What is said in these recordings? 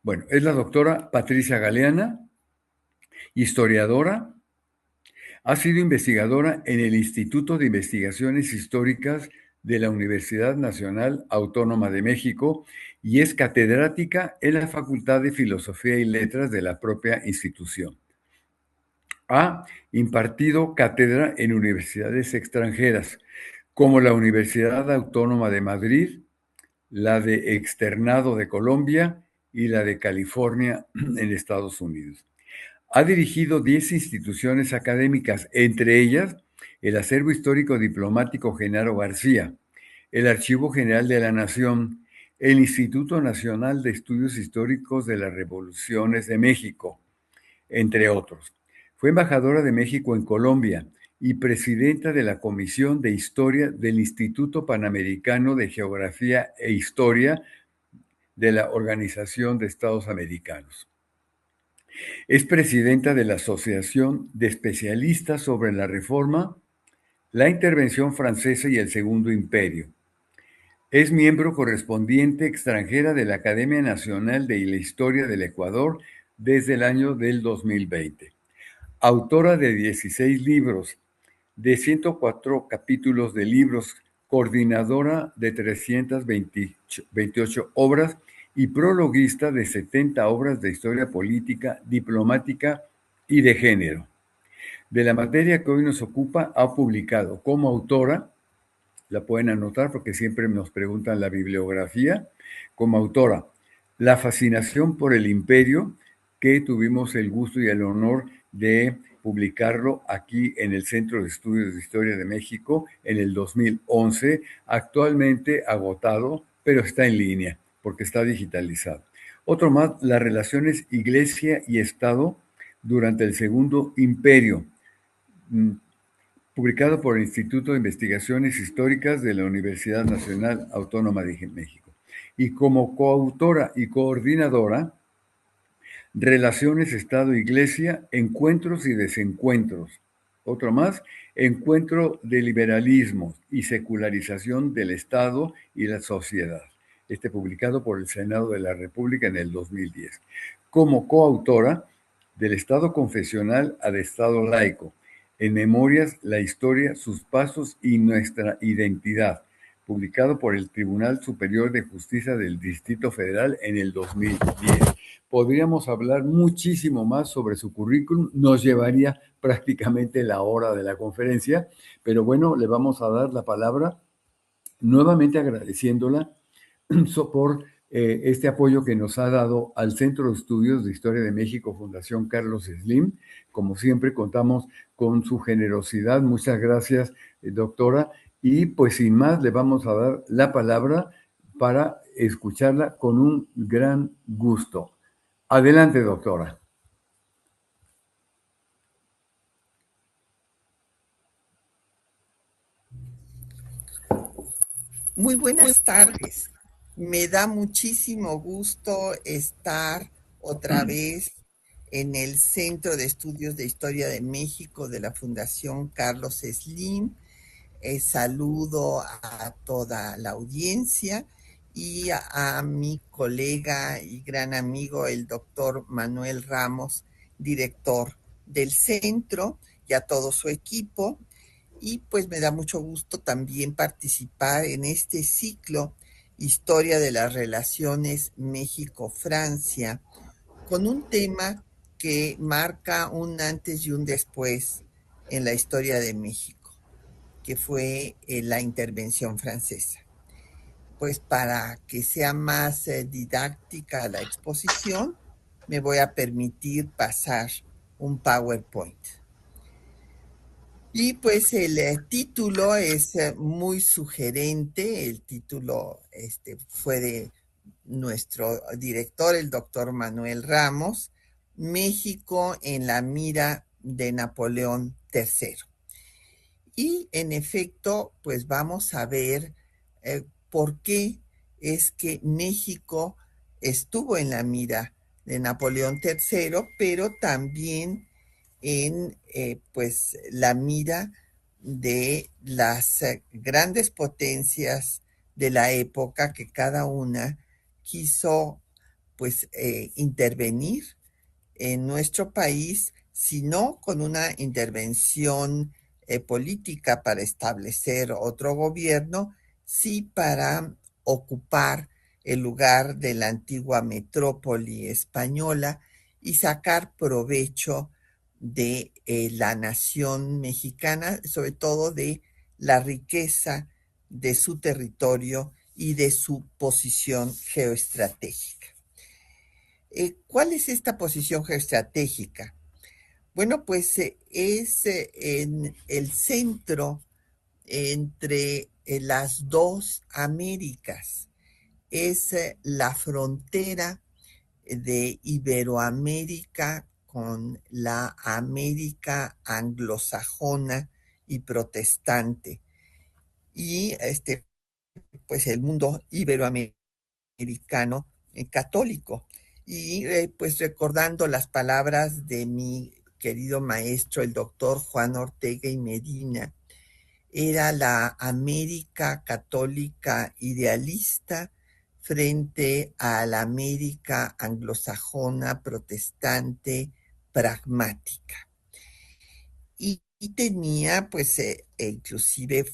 Bueno, es la doctora Patricia Galeana, historiadora. Ha sido investigadora en el Instituto de Investigaciones Históricas de la Universidad Nacional Autónoma de México y es catedrática en la Facultad de Filosofía y Letras de la propia institución. Ha impartido cátedra en universidades extranjeras, como la Universidad Autónoma de Madrid, la de Externado de Colombia y la de California en Estados Unidos. Ha dirigido 10 instituciones académicas, entre ellas el Acervo Histórico Diplomático Genaro García, el Archivo General de la Nación, el Instituto Nacional de Estudios Históricos de las Revoluciones de México, entre otros. Fue embajadora de México en Colombia y presidenta de la Comisión de Historia del Instituto Panamericano de Geografía e Historia de la Organización de Estados Americanos. Es presidenta de la Asociación de Especialistas sobre la Reforma, la Intervención Francesa y el Segundo Imperio. Es miembro correspondiente extranjera de la Academia Nacional de la Historia del Ecuador desde el año del 2020. Autora de 16 libros, de 104 capítulos de libros, coordinadora de 328 obras y prologuista de 70 obras de historia política, diplomática y de género. De la materia que hoy nos ocupa, ha publicado como autora, la pueden anotar porque siempre nos preguntan la bibliografía, como autora, La fascinación por el imperio, que tuvimos el gusto y el honor de publicarlo aquí en el Centro de Estudios de Historia de México en el 2011, actualmente agotado, pero está en línea porque está digitalizado. Otro más, Las relaciones Iglesia y Estado durante el Segundo Imperio, publicado por el Instituto de Investigaciones Históricas de la Universidad Nacional Autónoma de México. Y como coautora y coordinadora, Relaciones Estado-Iglesia, Encuentros y Desencuentros. Otro más, Encuentro de Liberalismo y Secularización del Estado y la Sociedad. Publicado por el Senado de la República en el 2010. Como coautora del Estado Confesional al Estado Laico, en Memorias, la Historia, sus Pasos y Nuestra Identidad, publicado por el Tribunal Superior de Justicia del Distrito Federal en el 2010. Podríamos hablar muchísimo más sobre su currículum, nos llevaría prácticamente la hora de la conferencia, pero bueno, le vamos a dar la palabra nuevamente agradeciéndola por este apoyo que nos ha dado al Centro de Estudios de Historia de México, Fundación Carlos Slim. Como siempre, contamos con su generosidad. Muchas gracias, doctora. Y pues sin más, le vamos a dar la palabra para escucharla con un gran gusto. Adelante, doctora. Muy buenas tardes. Me da muchísimo gusto estar otra vez en el Centro de Estudios de Historia de México de la Fundación Carlos Slim. Saludo a toda la audiencia y a mi colega y gran amigo, el doctor Manuel Ramos, director del centro, y a todo su equipo. Y pues me da mucho gusto también participar en este ciclo Historia de las Relaciones México-Francia, con un tema que marca un antes y un después en la historia de México, que fue la intervención francesa. Pues para que sea más didáctica la exposición, me voy a permitir pasar un PowerPoint. Y pues el título es muy sugerente. El título fue de nuestro director, el doctor Manuel Ramos, México en la mira de Napoleón III. Y en efecto, pues vamos a ver por qué es que México estuvo en la mira de Napoleón III, pero también en pues la mira de las grandes potencias de la época, que cada una quiso pues intervenir en nuestro país, sino con una intervención política para establecer otro gobierno, sí para ocupar el lugar de la antigua metrópoli española y sacar provecho de la nación mexicana, sobre todo de la riqueza de su territorio y de su posición geoestratégica. ¿Cuál es esta posición geoestratégica? Bueno, pues es en el centro entre las dos Américas. Es la frontera de Iberoamérica con la América anglosajona y protestante. Y pues el mundo iberoamericano católico. Y pues recordando las palabras de mi querido maestro, el doctor Juan Ortega y Medina, era la América católica idealista frente a la América anglosajona protestante pragmática. Y tenía pues inclusive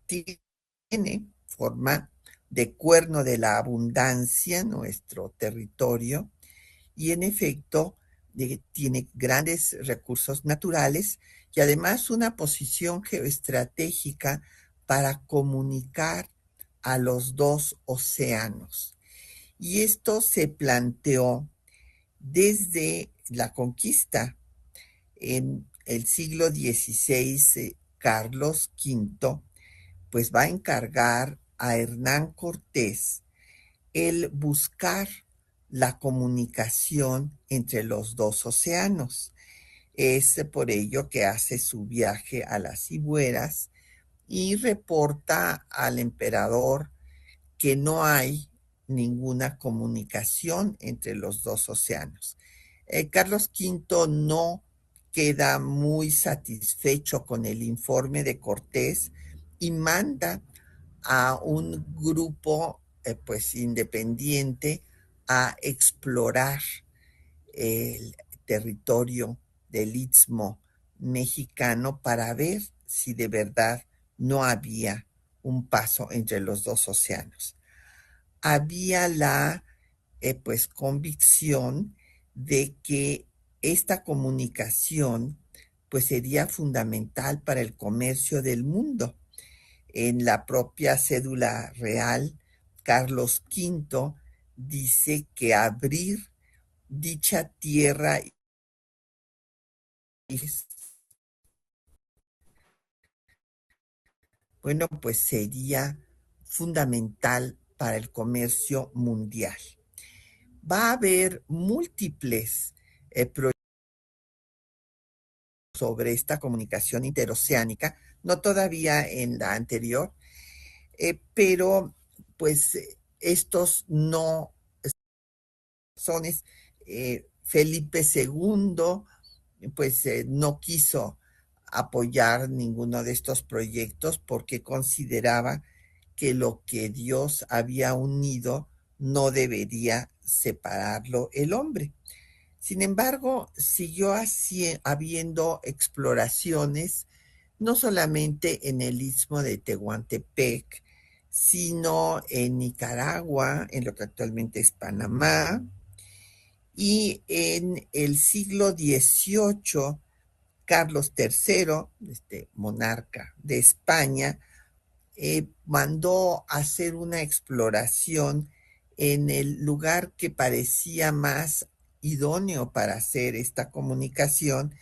tiene forma de cuerno de la abundancia nuestro territorio, y en efecto tiene grandes recursos naturales y además una posición geoestratégica para comunicar a los dos océanos. Y esto se planteó desde la conquista en el siglo XVI. Carlos V pues va a encargar a Hernán Cortés el buscar la comunicación entre los dos océanos. Es por ello que hace su viaje a las Cibueras y reporta al emperador que no hay ninguna comunicación entre los dos océanos. Carlos V no queda muy satisfecho con el informe de Cortés y manda a un grupo pues independiente a explorar el territorio del Istmo mexicano para ver si de verdad no había un paso entre los dos océanos. Había la pues convicción de que esta comunicación pues sería fundamental para el comercio del mundo. En la propia cédula real, Carlos V dice que abrir dicha tierra, bueno, pues sería fundamental para el comercio mundial. Va a haber múltiples proyectos sobre esta comunicación interoceánica, no todavía en la anterior, pero pues estos no son, Felipe II pues no quiso apoyar ninguno de estos proyectos porque consideraba que lo que Dios había unido no debería separarlo el hombre. Sin embargo, siguió habiendo exploraciones, no solamente en el istmo de Tehuantepec, sino en Nicaragua, en lo que actualmente es Panamá, y en el siglo XVIII, Carlos III, este monarca de España, mandó hacer una exploración en el lugar que parecía más idóneo para hacer esta comunicación,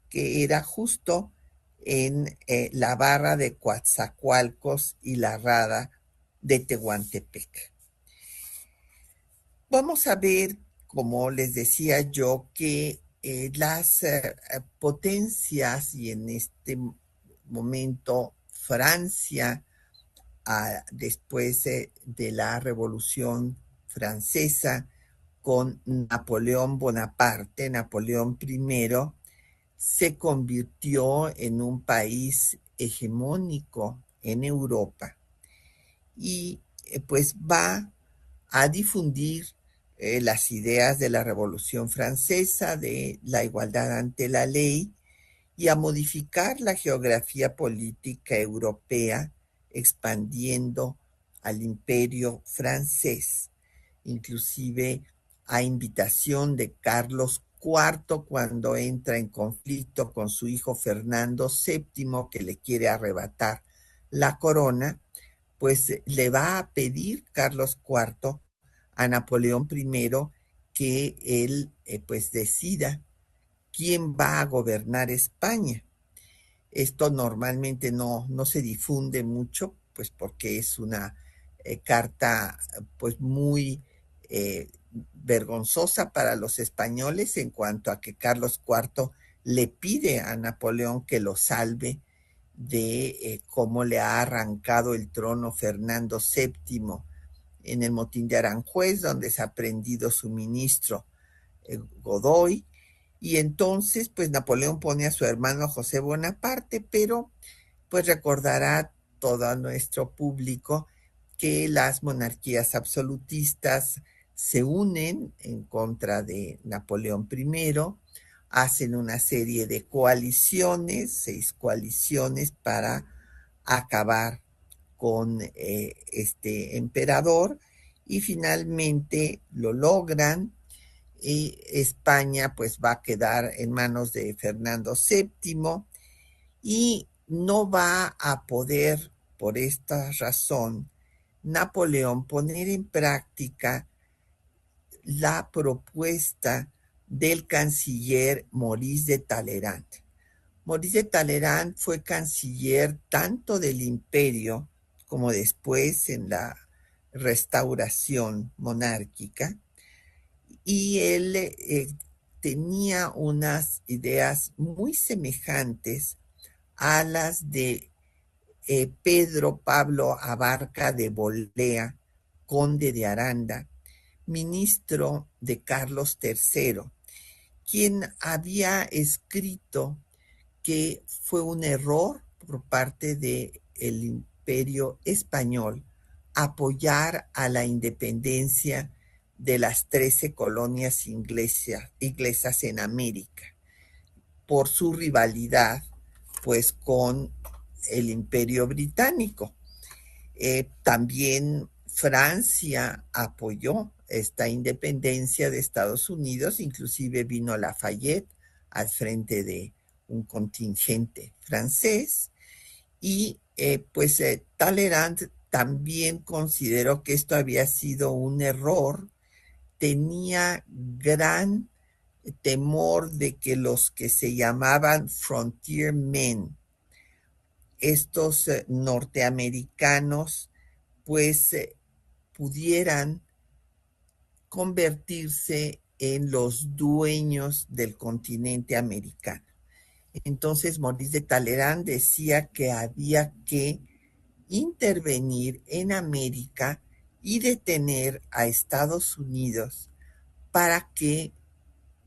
que era justo en la barra de Coatzacoalcos y la rada de Tehuantepec. Vamos a ver, como les decía yo, que las potencias, y en este momento Francia, después de la Revolución Francesa, con Napoleón Bonaparte, Napoleón I, se convirtió en un país hegemónico en Europa y pues va a difundir las ideas de la Revolución Francesa, de la igualdad ante la ley, y a modificar la geografía política europea, expandiendo al imperio francés, inclusive a invitación de Carlos IV cuando entra en conflicto con su hijo Fernando VII, que le quiere arrebatar la corona, pues le va a pedir Carlos IV a Napoleón I que él pues decida quién va a gobernar España. Esto normalmente no se difunde mucho, pues porque es una carta pues muy eh, vergonzosa para los españoles en cuanto a que Carlos IV le pide a Napoleón que lo salve de cómo le ha arrancado el trono Fernando VII en el motín de Aranjuez, donde se ha prendido su ministro Godoy, y entonces pues Napoleón pone a su hermano José Bonaparte, pero pues recordará todo nuestro público que las monarquías absolutistas se unen en contra de Napoleón I, hacen una serie de coaliciones, 6 coaliciones para acabar con este emperador, y finalmente lo logran, y España pues va a quedar en manos de Fernando VII y no va a poder, por esta razón, Napoleón poner en práctica la propuesta del canciller Maurice de Talleyrand. Maurice de Talleyrand fue canciller tanto del imperio como después en la restauración monárquica, y él tenía unas ideas muy semejantes a las de Pedro Pablo Abarca de Bolea, conde de Aranda, ministro de Carlos III, quien había escrito que fue un error por parte del imperio español apoyar a la independencia de las 13 colonias inglesas en América por su rivalidad pues con el imperio británico. También Francia apoyó esta independencia de Estados Unidos, inclusive vino Lafayette al frente de un contingente francés, y Talleyrand también consideró que esto había sido un error, tenía gran temor de que los que se llamaban frontier men, estos norteamericanos, pues pudieran convertirse en los dueños del continente americano. Entonces Maurice de Talleyrand decía que había que intervenir en América y detener a Estados Unidos para que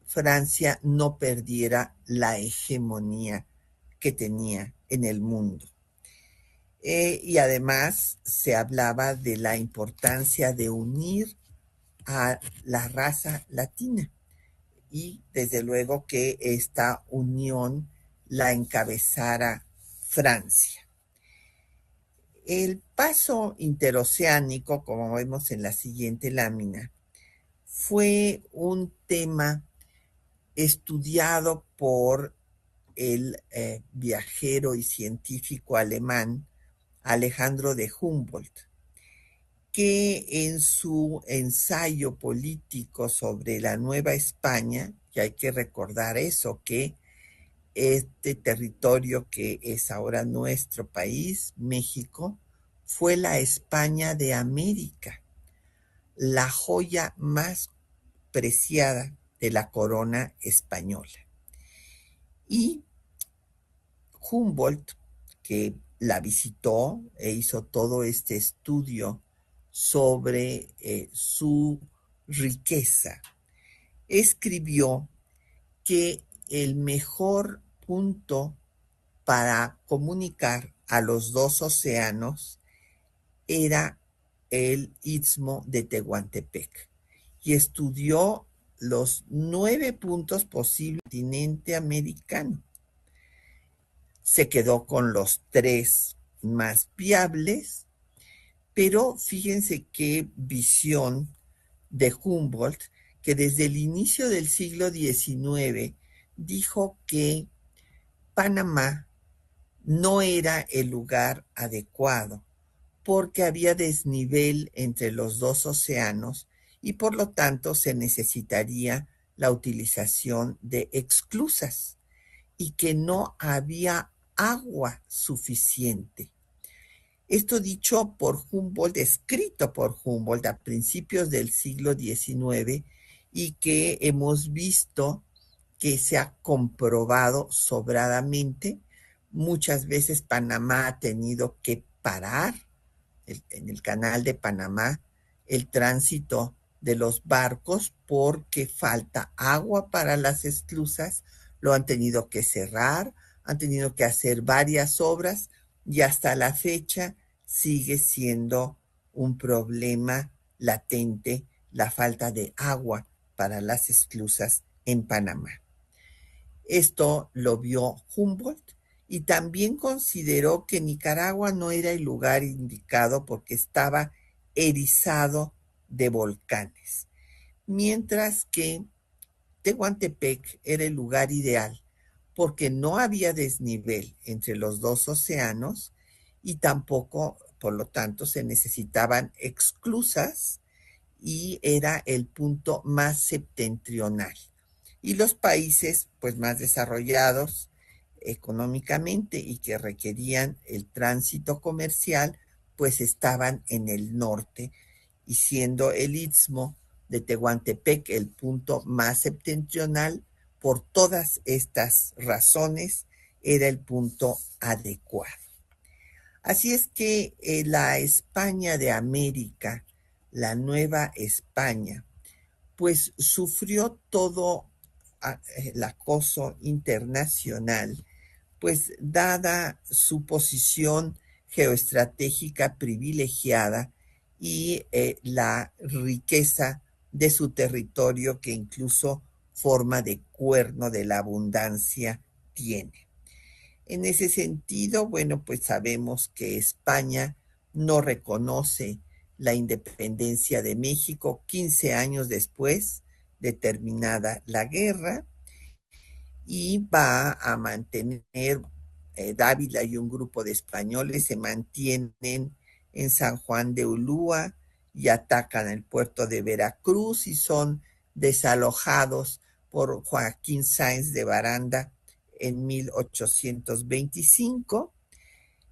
Francia no perdiera la hegemonía que tenía en el mundo. Y además se hablaba de la importancia de unir a la raza latina, y desde luego que esta unión la encabezara Francia. El paso interoceánico, como vemos en la siguiente lámina, fue un tema estudiado por el viajero y científico alemán Alejandro de Humboldt, que en su ensayo político sobre la Nueva España, y hay que recordar eso, que este territorio que es ahora nuestro país, México, fue la España de América, la joya más preciada de la corona española. Y Humboldt, que la visitó e hizo todo este estudio sobre su riqueza, escribió que el mejor punto para comunicar a los dos océanos era el istmo de Tehuantepec, y estudió los 9 puntos posibles del continente americano. Se quedó con los 3 más viables, pero fíjense qué visión de Humboldt, que desde el inicio del siglo XIX dijo que Panamá no era el lugar adecuado porque había desnivel entre los dos océanos y por lo tanto se necesitaría la utilización de esclusas y que no había agua suficiente. Esto dicho por Humboldt, escrito por Humboldt a principios del siglo XIX y que hemos visto que se ha comprobado sobradamente. Muchas veces Panamá ha tenido que parar en el canal de Panamá el tránsito de los barcos porque falta agua para las esclusas, lo han tenido que cerrar, han tenido que hacer varias obras y hasta la fecha sigue siendo un problema latente la falta de agua para las esclusas en Panamá. Esto lo vio Humboldt y también consideró que Nicaragua no era el lugar indicado porque estaba erizado de volcanes, mientras que Tehuantepec era el lugar ideal porque no había desnivel entre los dos océanos y tampoco, por lo tanto, se necesitaban esclusas y era el punto más septentrional. Y los países pues más desarrollados económicamente y que requerían el tránsito comercial pues estaban en el norte y siendo el istmo de Tehuantepec el punto más septentrional, por todas estas razones era el punto adecuado. Así es que la España de América, la Nueva España, pues sufrió todo el acoso internacional, pues dada su posición geoestratégica privilegiada y la riqueza de su territorio que incluso forma de cuerno de la abundancia tiene. En ese sentido, bueno, pues sabemos que España no reconoce la independencia de México 15 años después de terminada la guerra y va a mantener, Dávila y un grupo de españoles se mantienen en San Juan de Ulúa y atacan el puerto de Veracruz y son desalojados por Joaquín Sáenz de Baranda en 1825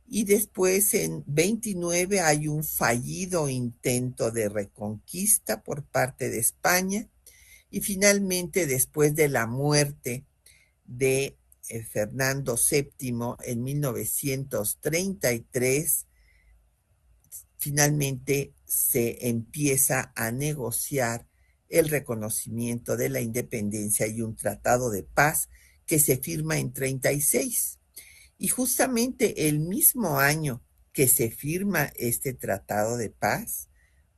y después en 29 hay un fallido intento de reconquista por parte de España y finalmente después de la muerte de Fernando VII en 1933, finalmente se empieza a negociar el reconocimiento de la independencia y un tratado de paz que se firma en 36. Y justamente el mismo año que se firma este tratado de paz,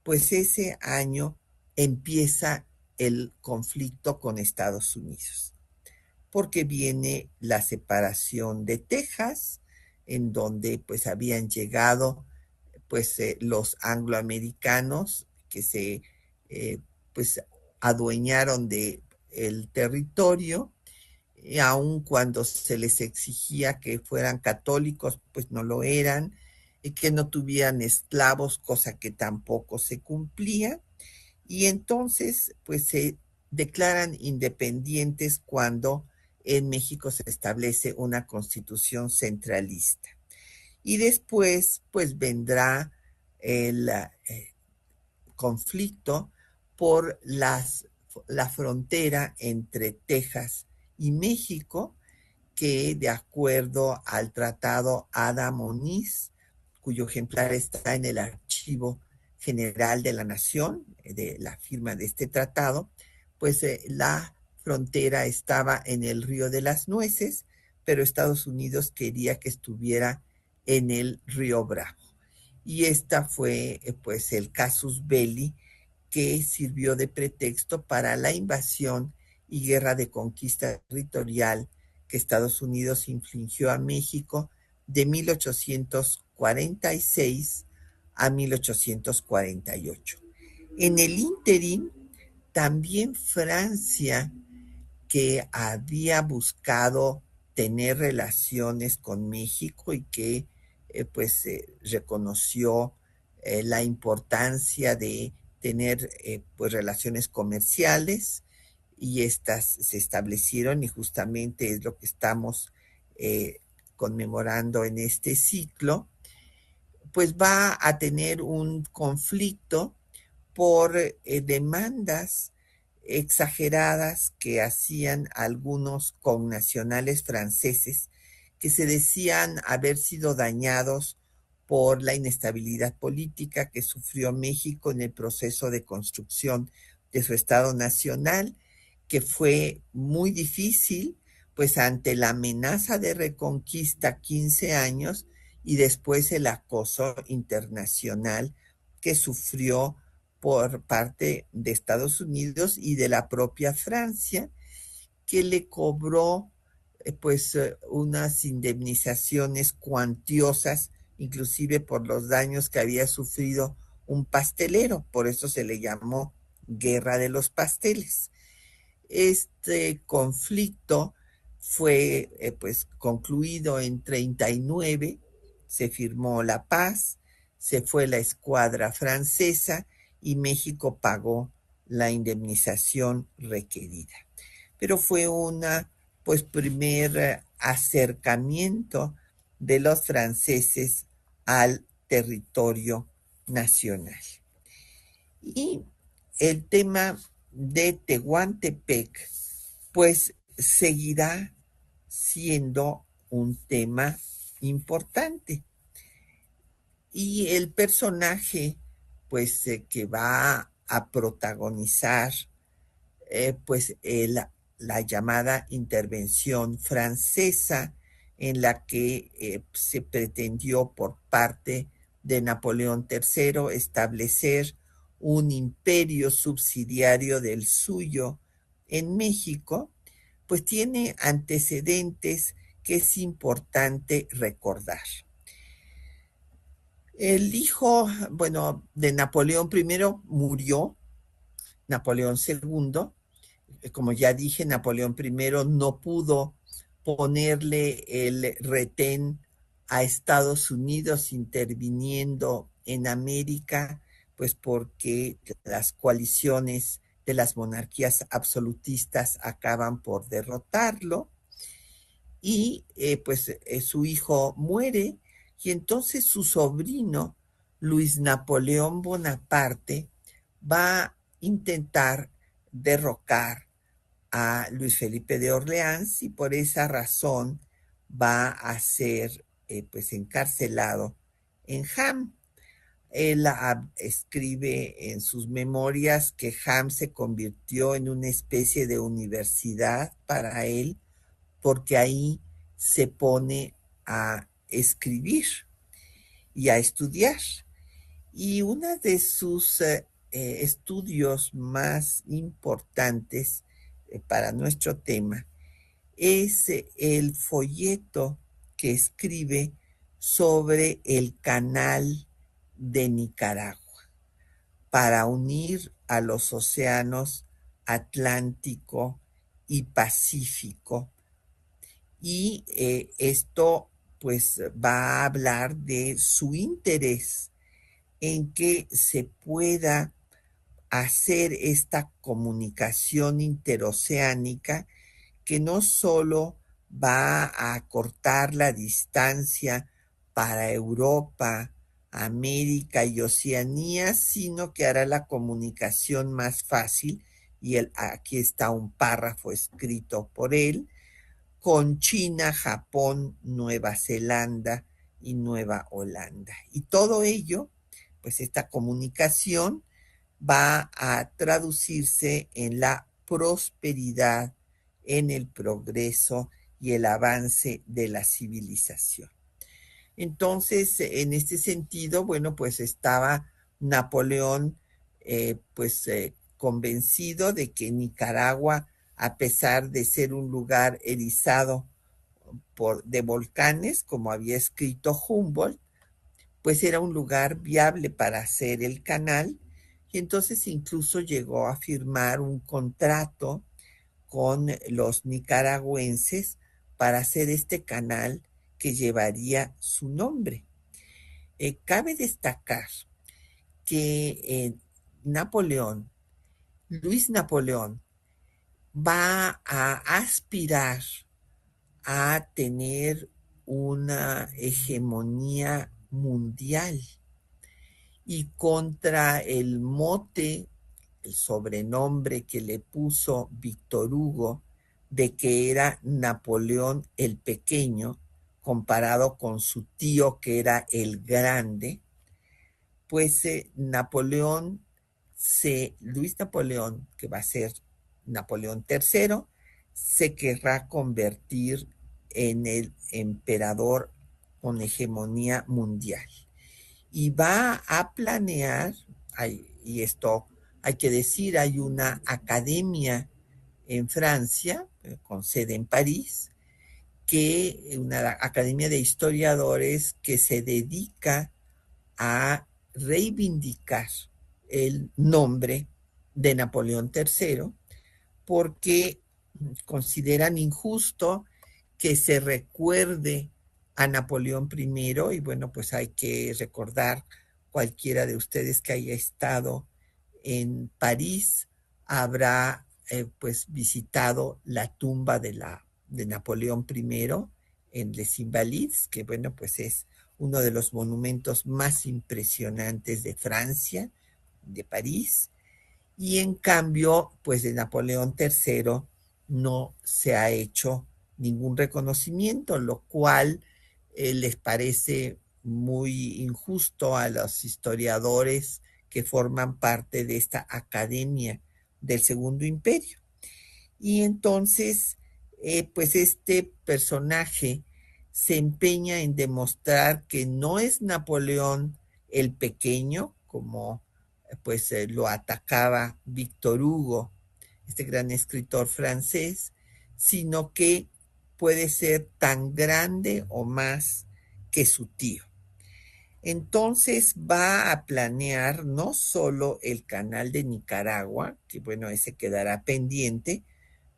pues ese año empieza el conflicto con Estados Unidos, porque viene la separación de Texas, en donde pues habían llegado pues los angloamericanos que se pues adueñaron de el territorio, aun cuando se les exigía que fueran católicos, pues no lo eran, y que no tuvieran esclavos, cosa que tampoco se cumplía, y entonces pues se declaran independientes cuando en México se establece una constitución centralista. Y después pues vendrá el conflicto por la frontera entre Texas y México, que de acuerdo al tratado Adams-Moniz, cuyo ejemplar está en el Archivo General de la Nación, de la firma de este tratado, pues la frontera estaba en el Río de las Nueces, pero Estados Unidos quería que estuviera en el Río Bravo. Y esta fue pues el casus belli que sirvió de pretexto para la invasión y guerra de conquista territorial que Estados Unidos infligió a México de 1846 a 1848. En el ínterin, también Francia, que había buscado tener relaciones con México y que reconoció la importancia de tener pues relaciones comerciales, y estas se establecieron, y justamente es lo que estamos eh, conmemorando en este ciclo. Pues va a tener un conflicto por demandas exageradas que hacían algunos connacionales franceses, que se decían haber sido dañados por la inestabilidad política que sufrió México en el proceso de construcción de su Estado nacional, que fue muy difícil, pues ante la amenaza de reconquista 15 años y después el acoso internacional que sufrió por parte de Estados Unidos y de la propia Francia, que le cobró unas indemnizaciones cuantiosas, inclusive por los daños que había sufrido un pastelero. Por eso se le llamó Guerra de los Pasteles. Este conflicto fue concluido en 39, se firmó la paz, se fue la escuadra francesa y México pagó la indemnización requerida. Pero fue una primer acercamiento de los franceses al territorio nacional. Y el tema de Tehuantepec, pues seguirá siendo un tema importante. Y el personaje, que va a protagonizar, la llamada intervención francesa, en la que se pretendió por parte de Napoleón III establecer un imperio subsidiario del suyo en México, pues tiene antecedentes que es importante recordar. El hijo, de Napoleón I murió, Napoleón II. Como ya dije, Napoleón I no pudo ponerle el retén a Estados Unidos interviniendo en América, pues porque las coaliciones de las monarquías absolutistas acaban por derrotarlo, y su hijo muere, y entonces su sobrino, Luis Napoleón Bonaparte, va a intentar derrocar a Luis Felipe de Orleans, y por esa razón va a ser encarcelado en Ham. Él escribe en sus memorias que Ham se convirtió en una especie de universidad para él, porque ahí se pone a escribir y a estudiar. Y uno de sus estudios más importantes para nuestro tema es el folleto que escribe sobre el canal de Nicaragua para unir a los océanos Atlántico y Pacífico. Y esto pues va a hablar de su interés en que se pueda hacer esta comunicación interoceánica, que no solo va a acortar la distancia para Europa, América y Oceanía, sino que hará la comunicación más fácil, y aquí está un párrafo escrito por él, con China, Japón, Nueva Zelanda y Nueva Holanda. Y todo ello, pues esta comunicación va a traducirse en la prosperidad, en el progreso y el avance de la civilización. Entonces, en este sentido, pues estaba Napoleón convencido de que Nicaragua, a pesar de ser un lugar erizado de volcanes, como había escrito Humboldt, pues era un lugar viable para hacer el canal, y entonces incluso llegó a firmar un contrato con los nicaragüenses para hacer este canal que llevaría su nombre. Cabe destacar que Napoleón, Luis Napoleón, va a aspirar a tener una hegemonía mundial, y contra el mote, el sobrenombre que le puso Víctor Hugo de que era Napoleón el Pequeño, comparado con su tío que era el Grande, pues Luis Napoleón, que va a ser Napoleón III, se querrá convertir en el emperador con hegemonía mundial. Y va a planear, y esto hay que decir, hay una academia en Francia, con sede en París, una academia de historiadores que se dedica a reivindicar el nombre de Napoleón III, porque consideran injusto que se recuerde a Napoleón I, y bueno, pues hay que recordar, cualquiera de ustedes que haya estado en París habrá pues visitado la tumba de Napoleón I en Les Invalides, que bueno, pues es uno de los monumentos más impresionantes de Francia, de París, y en cambio, pues de Napoleón III no se ha hecho ningún reconocimiento, lo cual les parece muy injusto a los historiadores que forman parte de esta academia del Segundo Imperio. Y entonces, pues este personaje se empeña en demostrar que no es Napoleón el Pequeño, como lo atacaba Víctor Hugo, este gran escritor francés, sino que puede ser tan grande o más que su tío. Entonces va a planear no solo el canal de Nicaragua, que bueno, ese quedará pendiente,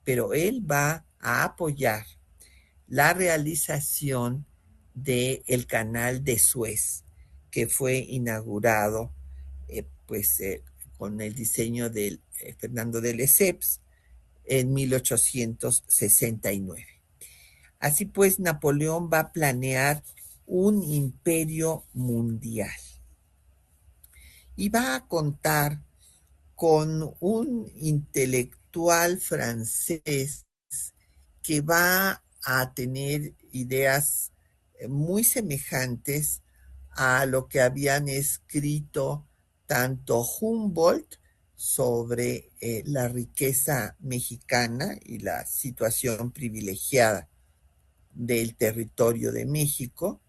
pero él va a apoyar la realización del canal de Suez, que fue inaugurado con el diseño de Fernando de Lesseps en 1869. Así pues, Napoleón va a planear un imperio mundial y va a contar con un intelectual francés que va a tener ideas muy semejantes a lo que habían escrito tanto Humboldt sobre la riqueza mexicana y la situación privilegiada del territorio de México,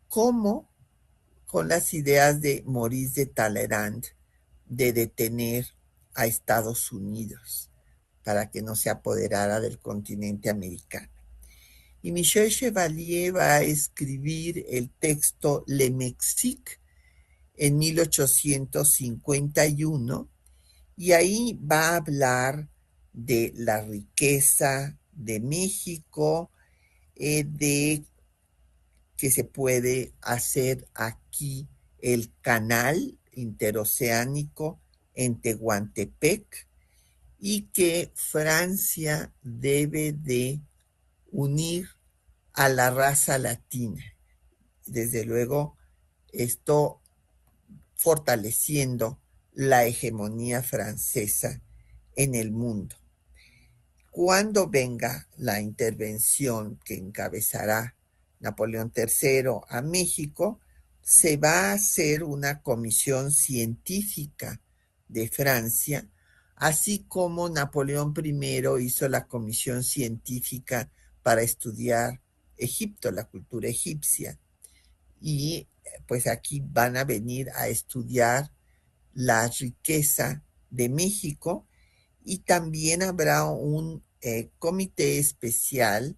como con las ideas de Maurice de Talleyrand de detener a Estados Unidos para que no se apoderara del continente americano. Y Michel Chevalier va a escribir el texto Le Mexique en 1851, y ahí va a hablar de la riqueza de México, de que se puede hacer aquí el canal interoceánico en Tehuantepec, y que Francia debe de unir a la raza latina. Desde luego, esto fortaleciendo la hegemonía francesa en el mundo. Cuando venga la intervención que encabezará Napoleón III a México, se va a hacer una comisión científica de Francia, así como Napoleón I hizo la comisión científica para estudiar Egipto, la cultura egipcia. Y pues aquí van a venir a estudiar la riqueza de México, y también habrá un comité especial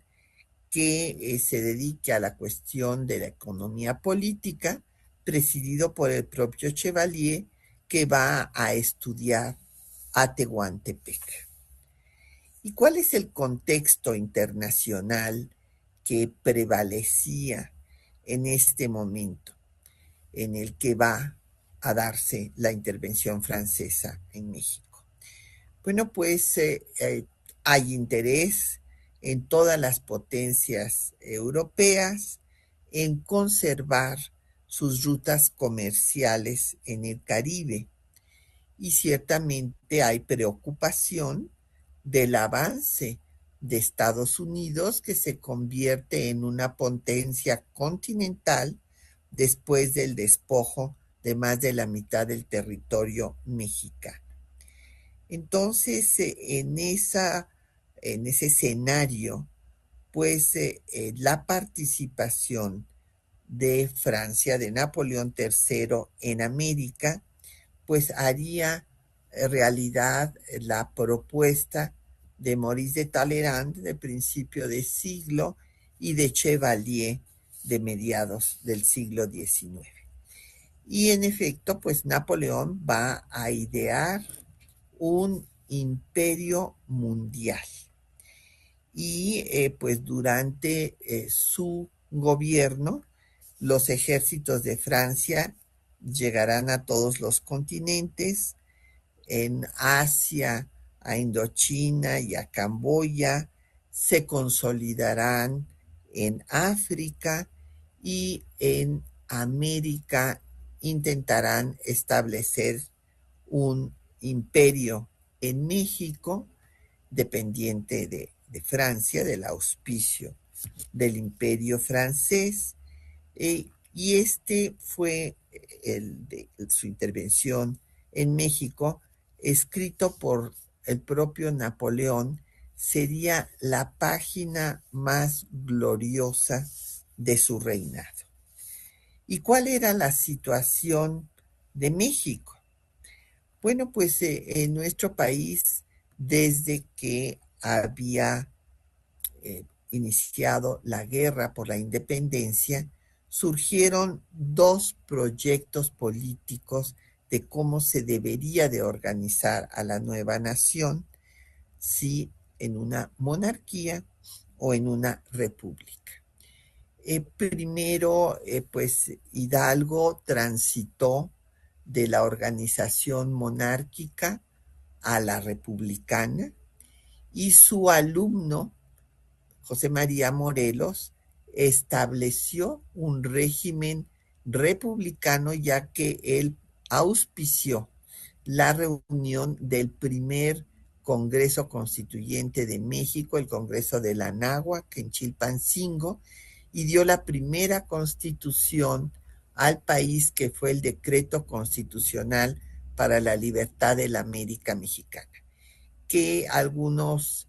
que se dedique a la cuestión de la economía política, presidido por el propio Chevalier, que va a estudiar a Tehuantepec. ¿Y cuál es el contexto internacional que prevalecía en este momento en el que va a darse la intervención francesa en México? Bueno, pues hay interés en todas las potencias europeas en conservar sus rutas comerciales en el Caribe, y ciertamente hay preocupación del avance de Estados Unidos, que se convierte en una potencia continental después del despojo de más de la mitad del territorio mexicano. Entonces, en ese escenario, pues la participación de Francia, de Napoleón III en América, pues haría realidad la propuesta de Maurice de Talleyrand de principio de siglo y de Chevalier de mediados del siglo XIX. Y en efecto, pues Napoleón va a idear un imperio mundial. Y pues durante su gobierno, los ejércitos de Francia llegarán a todos los continentes, en Asia, a Indochina y a Camboya, se consolidarán en África, y en América intentarán establecer un imperio en México, dependiente de Francia, del auspicio del imperio francés. Y este fue su intervención en México, escrito por el propio Napoleón, sería la página más gloriosa de su reinado. ¿Y cuál era la situación de México? Bueno, pues en nuestro país, desde que había iniciado la guerra por la independencia, surgieron dos proyectos políticos de cómo se debería de organizar a la nueva nación, si en una monarquía o en una república. Primero, pues Hidalgo transitó de la organización monárquica a la republicana, y su alumno, José María Morelos, estableció un régimen republicano, ya que él auspició la reunión del primer Congreso Constituyente de México, el Congreso de la Anáhuac, en Chilpancingo, y dio la primera constitución al país, que fue el Decreto Constitucional para la Libertad de la América Mexicana, que algunos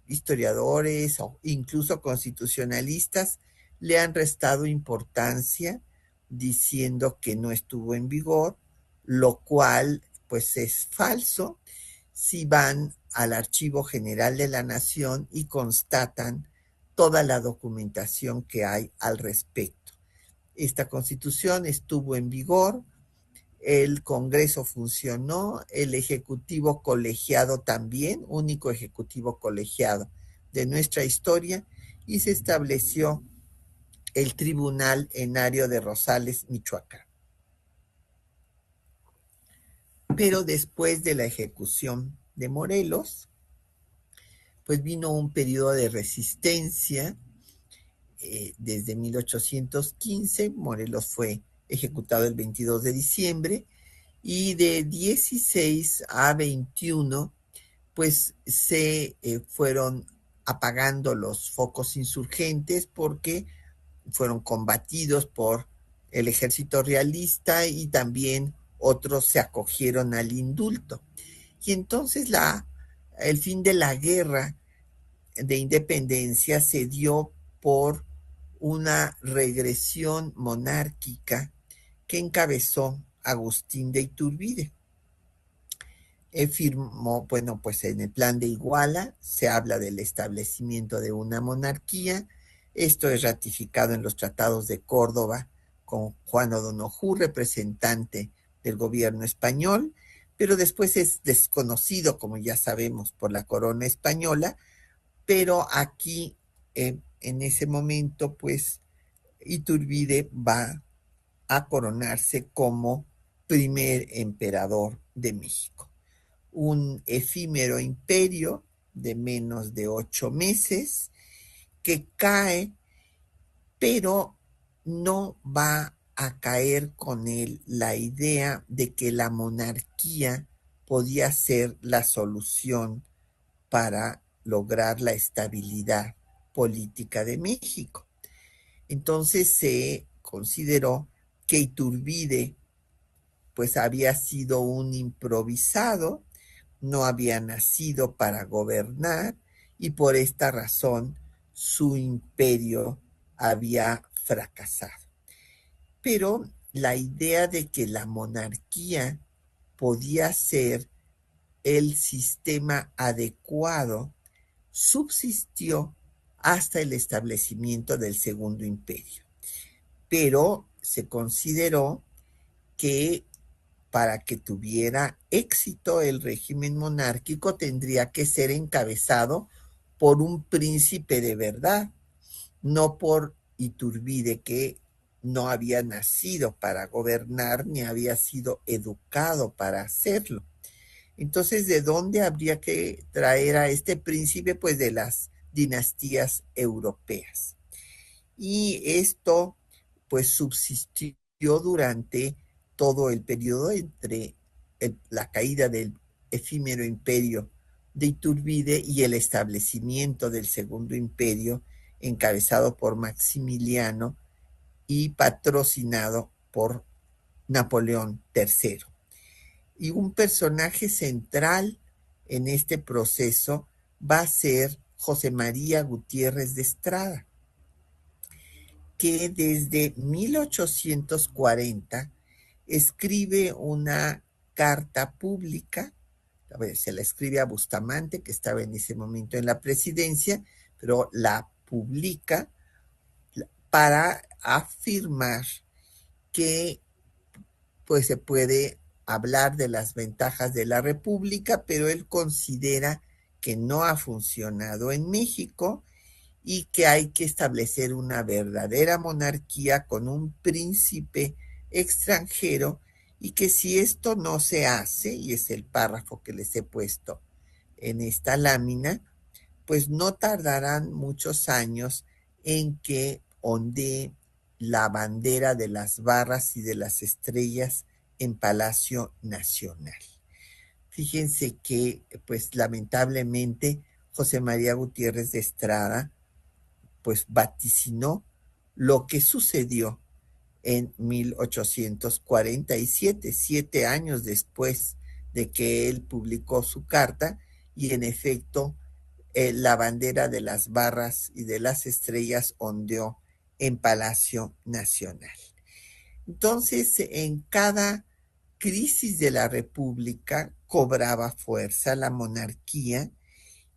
historiadores o incluso constitucionalistas le han restado importancia, diciendo que no estuvo en vigor, lo cual pues es falso si van al Archivo General de la Nación y constatan toda la documentación que hay al respecto. Esta constitución estuvo en vigor, el Congreso funcionó, el Ejecutivo colegiado también, único Ejecutivo colegiado de nuestra historia, y se estableció el Tribunal Enario de Rosales, Michoacán. Pero después de la ejecución de Morelos, pues vino un periodo de resistencia. Desde 1815, Morelos fue ejecutado el 22 de diciembre, y de 16 a 21, pues se fueron apagando los focos insurgentes, porque fueron combatidos por el ejército realista, y también otros se acogieron al indulto. Y entonces el fin de la guerra de independencia se dio por una regresión monárquica que encabezó Agustín de Iturbide. Firmó, bueno, pues en el Plan de Iguala se habla del establecimiento de una monarquía. Esto es ratificado en los tratados de Córdoba con Juan O'Donoghue, representante del gobierno español, pero después es desconocido, como ya sabemos, por la corona española, pero aquí, en ese momento, pues Iturbide va a coronarse como primer emperador de México. Un efímero imperio de menos de 8 meses que cae, pero no va a caer con él la idea de que la monarquía podía ser la solución para lograr la estabilidad política de México. Entonces se consideró que Iturbide pues había sido un improvisado, no había nacido para gobernar y por esta razón su imperio había fracasado. Pero la idea de que la monarquía podía ser el sistema adecuado subsistió hasta el establecimiento del Segundo Imperio. Pero se consideró que para que tuviera éxito el régimen monárquico tendría que ser encabezado por un príncipe de verdad, no por Iturbide, que no había nacido para gobernar ni había sido educado para hacerlo. Entonces, ¿de dónde habría que traer a este príncipe? Pues de las dinastías europeas. Y esto pues subsistió durante todo el periodo entre la caída del efímero imperio de Iturbide y el establecimiento del Segundo Imperio, encabezado por Maximiliano y patrocinado por Napoleón III. Y un personaje central en este proceso va a ser José María Gutiérrez de Estrada, que desde 1840 escribe una carta pública. A ver, se la escribe a Bustamante, que estaba en ese momento en la presidencia, pero la publica para afirmar que pues se puede hablar de las ventajas de la república, pero él considera que no ha funcionado en México y que hay que establecer una verdadera monarquía con un príncipe extranjero, y que si esto no se hace, y es el párrafo que les he puesto en esta lámina, pues no tardarán muchos años en que ondee la bandera de las barras y de las estrellas en Palacio Nacional. Fíjense que, pues lamentablemente, José María Gutiérrez de Estrada, pues vaticinó lo que sucedió en 1847, 7 años después de que él publicó su carta, y en efecto la bandera de las barras y de las estrellas ondeó en Palacio Nacional. Entonces, en cada crisis de la República cobraba fuerza la monarquía,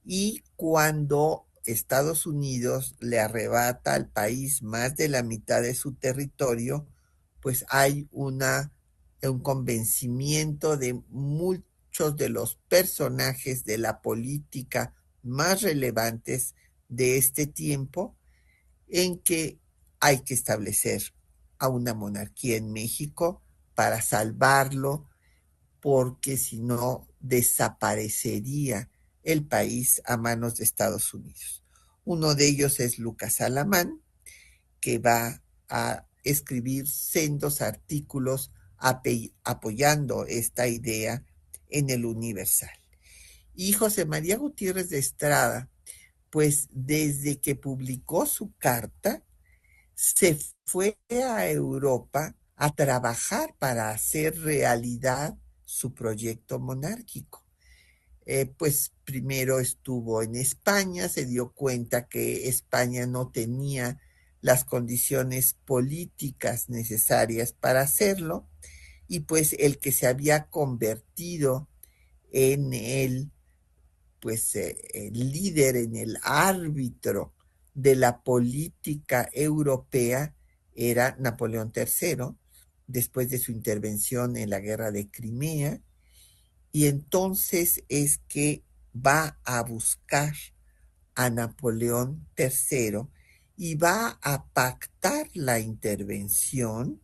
y cuando Estados Unidos le arrebata al país más de la mitad de su territorio, pues hay un convencimiento de muchos de los personajes de la política más relevantes de este tiempo, en que hay que establecer a una monarquía en México para salvarlo, porque si no desaparecería el país a manos de Estados Unidos. Uno de ellos es Lucas Alamán, que va a escribir sendos artículos apoyando esta idea en el Universal. Y José María Gutiérrez de Estrada, pues desde que publicó su carta, se fue a Europa a trabajar para hacer realidad su proyecto monárquico. Pues primero estuvo en España, se dio cuenta que España no tenía las condiciones políticas necesarias para hacerlo, y pues el que se había convertido en el líder, en el árbitro de la política europea era Napoleón III, después de su intervención en la guerra de Crimea, y entonces es que va a buscar a Napoleón III y va a pactar la intervención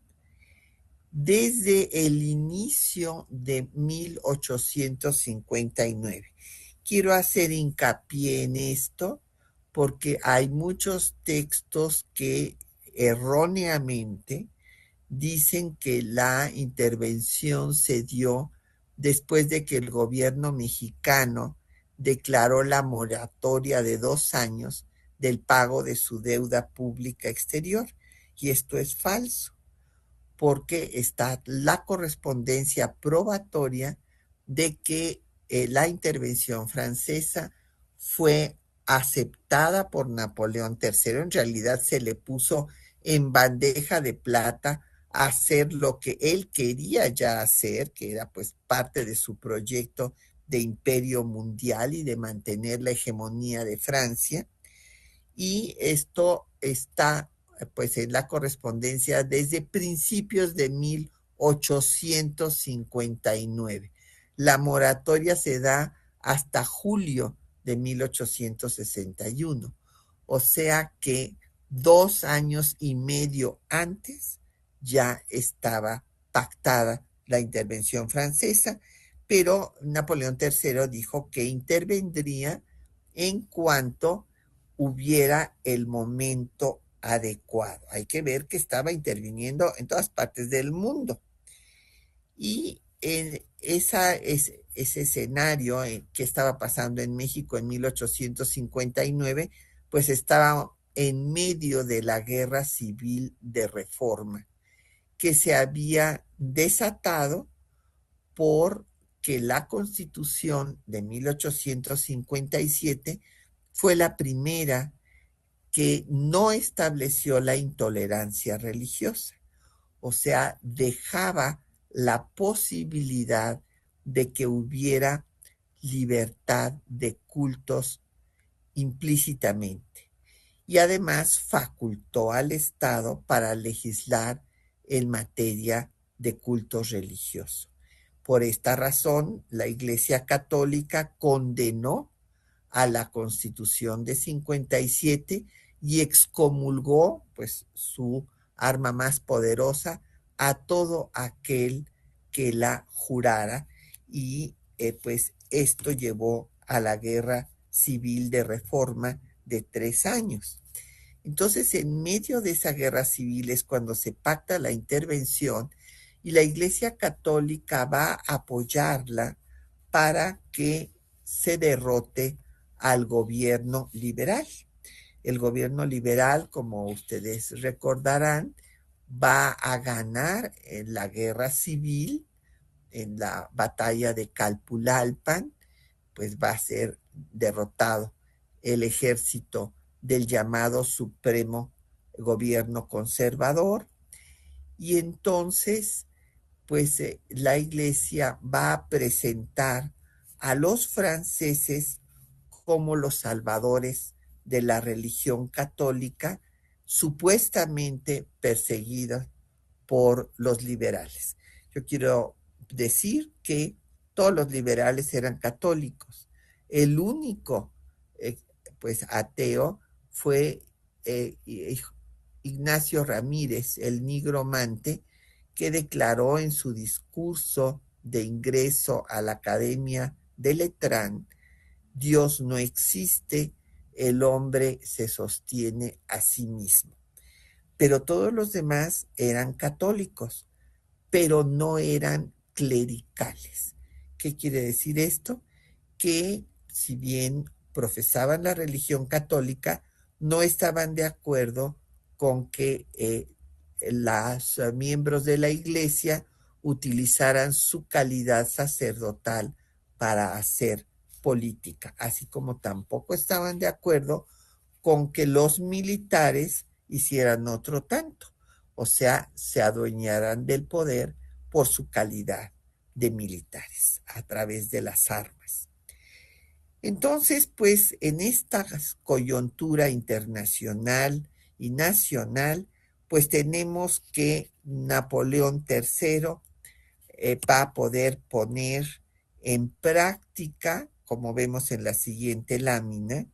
desde el inicio de 1859. Quiero hacer hincapié en esto porque hay muchos textos que erróneamente dicen que la intervención se dio después de que el gobierno mexicano declaró la moratoria de 2 años del pago de su deuda pública exterior. Y esto es falso porque está la correspondencia probatoria de que la intervención francesa fue aceptada por Napoleón III. En realidad se le puso en bandeja de plata a hacer lo que él quería ya hacer, que era pues parte de su proyecto de imperio mundial y de mantener la hegemonía de Francia. Y esto está pues en la correspondencia desde principios de 1859. La moratoria se da hasta julio de 1861, o sea que 2 años y medio antes ya estaba pactada la intervención francesa, pero Napoleón III dijo que intervendría en cuanto hubiera el momento adecuado. Hay que ver que estaba interviniendo en todas partes del mundo. Y en ese escenario que estaba pasando en México en 1859, pues estaba en medio de la guerra civil de reforma, que se había desatado porque la Constitución de 1857 fue la primera que no estableció la intolerancia religiosa, o sea, dejaba la posibilidad de que hubiera libertad de cultos implícitamente, y además facultó al Estado para legislar en materia de cultos religiosos. Por esta razón, la Iglesia Católica condenó a la Constitución de 57 y excomulgó, pues, su arma más poderosa, a todo aquel que la jurara, y pues esto llevó a la guerra civil de reforma de 3 años. Entonces, en medio de esa guerra civil es cuando se pacta la intervención y la Iglesia Católica va a apoyarla para que se derrote al gobierno liberal. El gobierno liberal, como ustedes recordarán, va a ganar en la guerra civil, en la batalla de Calpulalpan, pues va a ser derrotado el ejército del llamado Supremo Gobierno Conservador, y entonces pues la Iglesia va a presentar a los franceses como los salvadores de la religión católica, supuestamente perseguida por los liberales. Yo quiero decir que todos los liberales eran católicos. El único eh, pues ateo fue Ignacio Ramírez, el nigromante, que declaró en su discurso de ingreso a la Academia de Letrán: Dios no existe, el hombre se sostiene a sí mismo. Pero todos los demás eran católicos, pero no eran clericales. ¿Qué quiere decir esto? Que si bien profesaban la religión católica, no estaban de acuerdo con que los miembros de la iglesia utilizaran su calidad sacerdotal para hacer política, así como tampoco estaban de acuerdo con que los militares hicieran otro tanto, o sea, se adueñaran del poder por su calidad de militares a través de las armas. Entonces, pues en esta coyuntura internacional y nacional, pues tenemos que Napoleón III va a poder poner en práctica, como vemos en la siguiente lámina,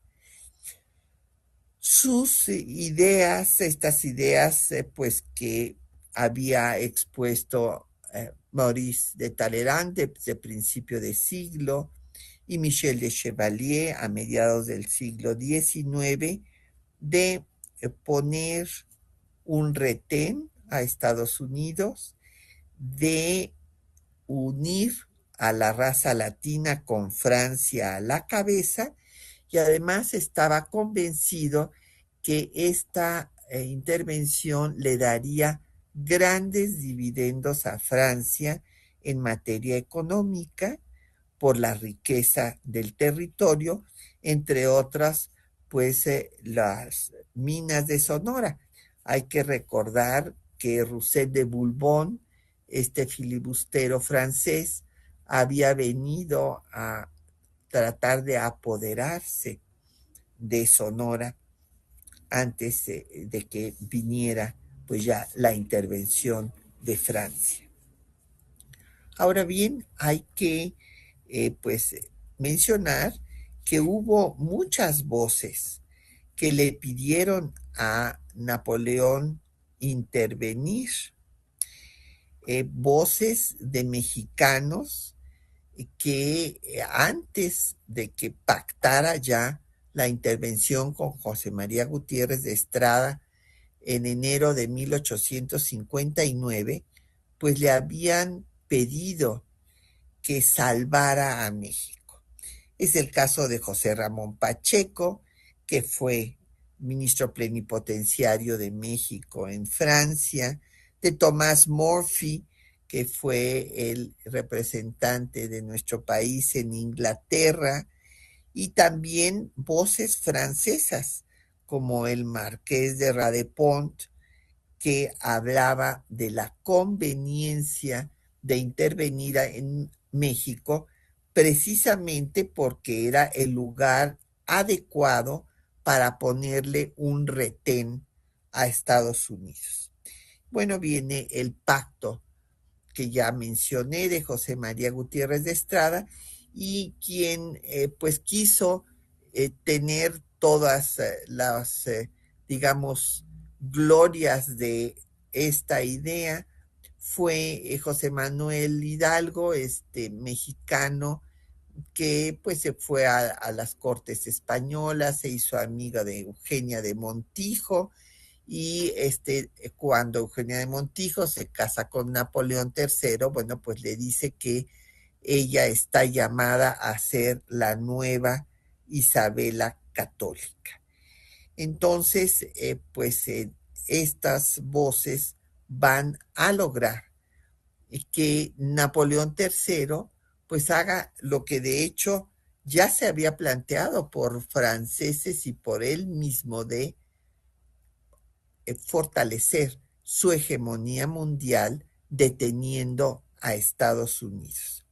sus ideas, estas ideas pues que había expuesto Maurice de Talleyrand de principio de siglo y Michel de Chevalier a mediados del siglo XIX, de poner un retén a Estados Unidos, de unir a la raza latina con Francia a la cabeza, y además estaba convencido que esta intervención le daría grandes dividendos a Francia en materia económica por la riqueza del territorio, entre otras, pues las minas de Sonora. Hay que recordar que Rousset de Bourbon, este filibustero francés, había venido a tratar de apoderarse de Sonora antes de que viniera pues ya la intervención de Francia. Ahora bien, hay que pues mencionar que hubo muchas voces que le pidieron a Napoleón intervenir, voces de mexicanos que antes de que pactara ya la intervención con José María Gutiérrez de Estrada en enero de 1859, pues le habían pedido que salvara a México. Es el caso de José Ramón Pacheco, que fue ministro plenipotenciario de México en Francia, de Tomás Murphy, que fue el representante de nuestro país en Inglaterra, y también voces francesas, como el marqués de Radepont, que hablaba de la conveniencia de intervenir en México precisamente porque era el lugar adecuado para ponerle un retén a Estados Unidos. Bueno, viene el pacto que ya mencioné de José María Gutiérrez de Estrada, y quien pues quiso tener todas las, digamos, glorias de esta idea fue José Manuel Hidalgo, este mexicano que pues se fue a las cortes españolas, se hizo amiga de Eugenia de Montijo, y cuando Eugenia de Montijo se casa con Napoleón III, bueno, pues le dice que ella está llamada a ser la nueva Isabela católica. Entonces, pues estas voces van a lograr que Napoleón III pues haga lo que de hecho ya se había planteado por franceses y por él mismo, de fortalecer su hegemonía mundial deteniendo a Estados Unidos.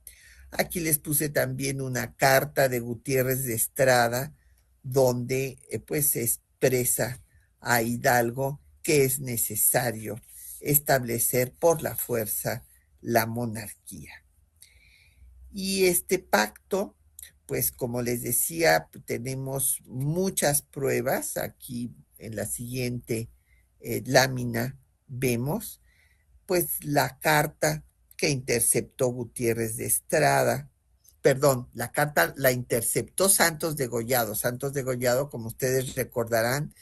Aquí les puse también una carta de Gutiérrez de Estrada donde pues se expresa a Hidalgo que es necesario establecer por la fuerza la monarquía. Y este pacto, pues como les decía, tenemos muchas pruebas. Aquí en la siguiente lámina vemos pues la carta que interceptó Gutiérrez de Estrada, perdón, la carta la interceptó Santos Degollado. Santos Degollado, como ustedes recordarán,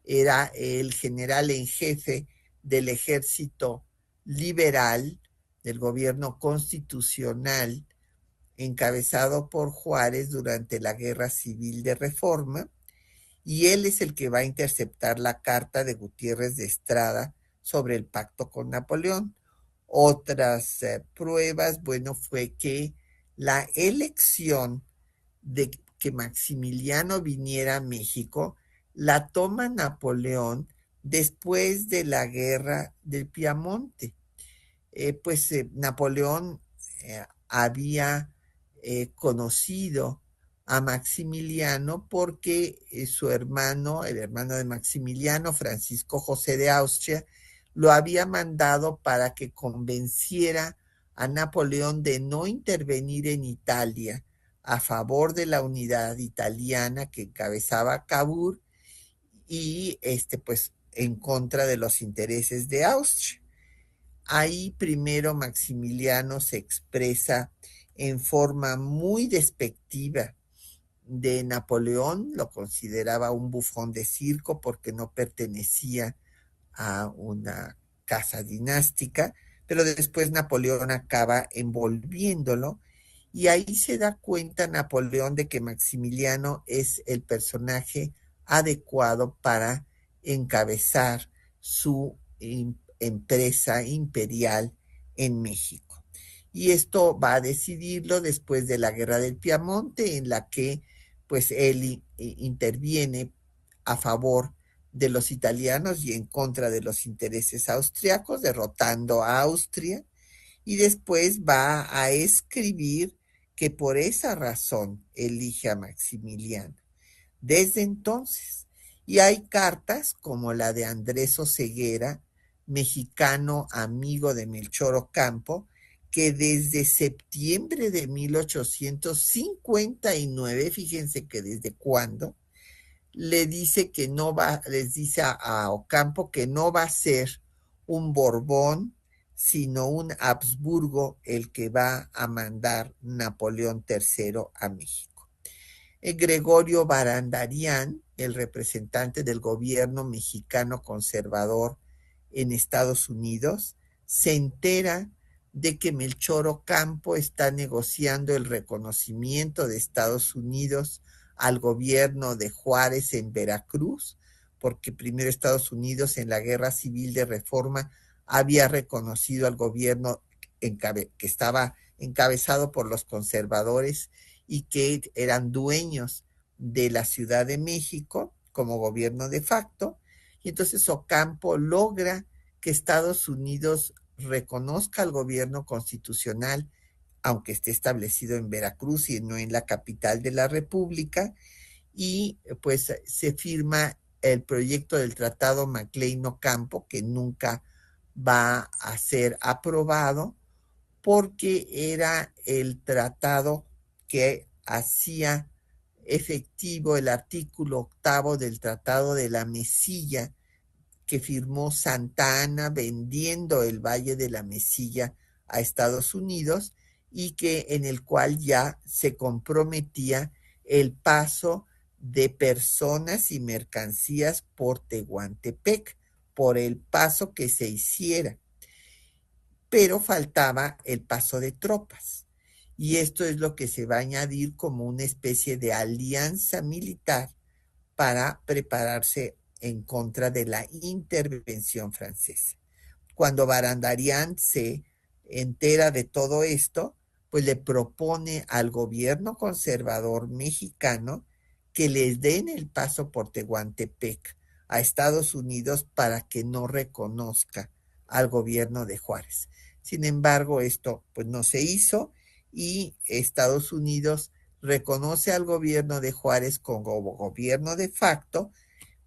era el general en jefe del ejército liberal del gobierno constitucional encabezado por Juárez durante la Guerra Civil de Reforma, y él es el que va a interceptar la carta de Gutiérrez de Estrada sobre el pacto con Napoleón. Otras pruebas, bueno, fue que la elección de que Maximiliano viniera a México la toma Napoleón después de la guerra del Piamonte. Napoleón había conocido a Maximiliano porque su hermano, el hermano de Maximiliano, Francisco José de Austria, lo había mandado para que convenciera a Napoleón de no intervenir en Italia a favor de la unidad italiana que encabezaba Cavour y pues en contra de los intereses de Austria. Ahí primero Maximiliano se expresa en forma muy despectiva de Napoleón, lo consideraba un bufón de circo porque no pertenecía a una casa dinástica, pero después Napoleón acaba envolviéndolo y ahí se da cuenta Napoleón de que Maximiliano es el personaje adecuado para encabezar su empresa imperial en México. Y esto va a decidirlo después de la Guerra del Piamonte, en la que pues él interviene a favor de los italianos y en contra de los intereses austriacos, derrotando a Austria, y después va a escribir que por esa razón elige a Maximiliano. Desde entonces, y hay cartas como la de Andrés Oseguera, mexicano amigo de Melchor Ocampo, que desde septiembre de 1859, fíjense que desde cuándo, le dice que no va, les dice a Ocampo que no va a ser un Borbón, sino un Habsburgo el que va a mandar Napoleón III a México. Gregorio Barandarian, el representante del gobierno mexicano conservador en Estados Unidos, se entera de que Melchor Ocampo está negociando el reconocimiento de Estados Unidos al gobierno de Juárez en Veracruz, porque primero Estados Unidos en la Guerra Civil de Reforma había reconocido al gobierno que estaba encabezado por los conservadores y que eran dueños de la Ciudad de México como gobierno de facto. Y entonces Ocampo logra que Estados Unidos reconozca al gobierno constitucional, aunque esté establecido en Veracruz y no en la capital de la República, y pues se firma el proyecto del Tratado Maclean-Ocampo, que nunca va a ser aprobado, porque era el tratado que hacía efectivo el artículo octavo del Tratado de la Mesilla, que firmó Santa Anna vendiendo el Valle de la Mesilla a Estados Unidos y que en el cual ya se comprometía el paso de personas y mercancías por Tehuantepec, por el paso que se hiciera. Pero faltaba el paso de tropas. Y esto es lo que se va a añadir como una especie de alianza militar para prepararse en contra de la intervención francesa. Cuando Barandarian se entera de todo esto, pues le propone al gobierno conservador mexicano que les den el paso por Tehuantepec a Estados Unidos para que no reconozca al gobierno de Juárez. Sin embargo, esto pues no se hizo y Estados Unidos reconoce al gobierno de Juárez como gobierno de facto,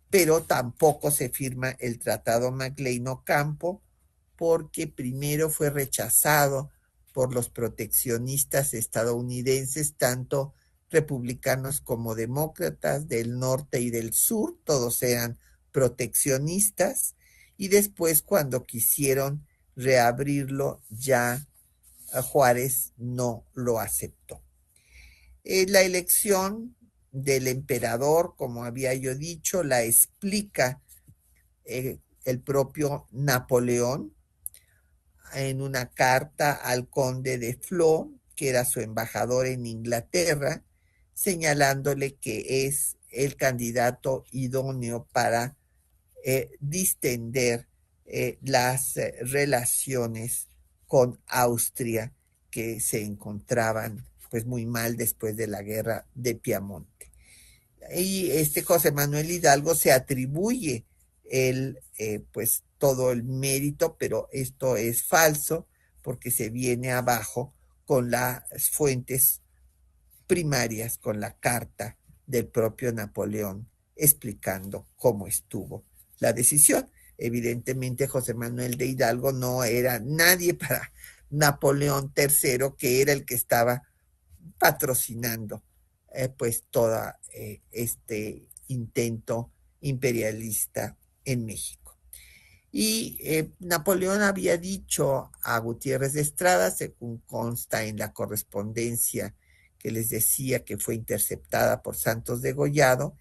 pero tampoco se firma el Tratado Maclean-Ocampo porque primero fue rechazado por los proteccionistas estadounidenses, tanto republicanos como demócratas del norte y del sur, todos eran proteccionistas, y después cuando quisieron reabrirlo ya Juárez no lo aceptó. La elección del emperador, como había yo dicho, la explica el propio Napoleón en una carta al conde de Flo, que era su embajador en Inglaterra, señalándole que es el candidato idóneo para distender las relaciones con Austria, que se encontraban pues muy mal después de la guerra de Piamonte. Y José Manuel Hidalgo se atribuye pues todo el mérito, pero esto es falso, porque se viene abajo con las fuentes primarias, con la carta del propio Napoleón explicando cómo estuvo la decisión. Evidentemente José Manuel de Hidalgo no era nadie para Napoleón III, que era el que estaba patrocinando pues todo este intento imperialista en México. Y Napoleón había dicho a Gutiérrez de Estrada, según consta en la correspondencia que les decía que fue interceptada por Santos de Gollado,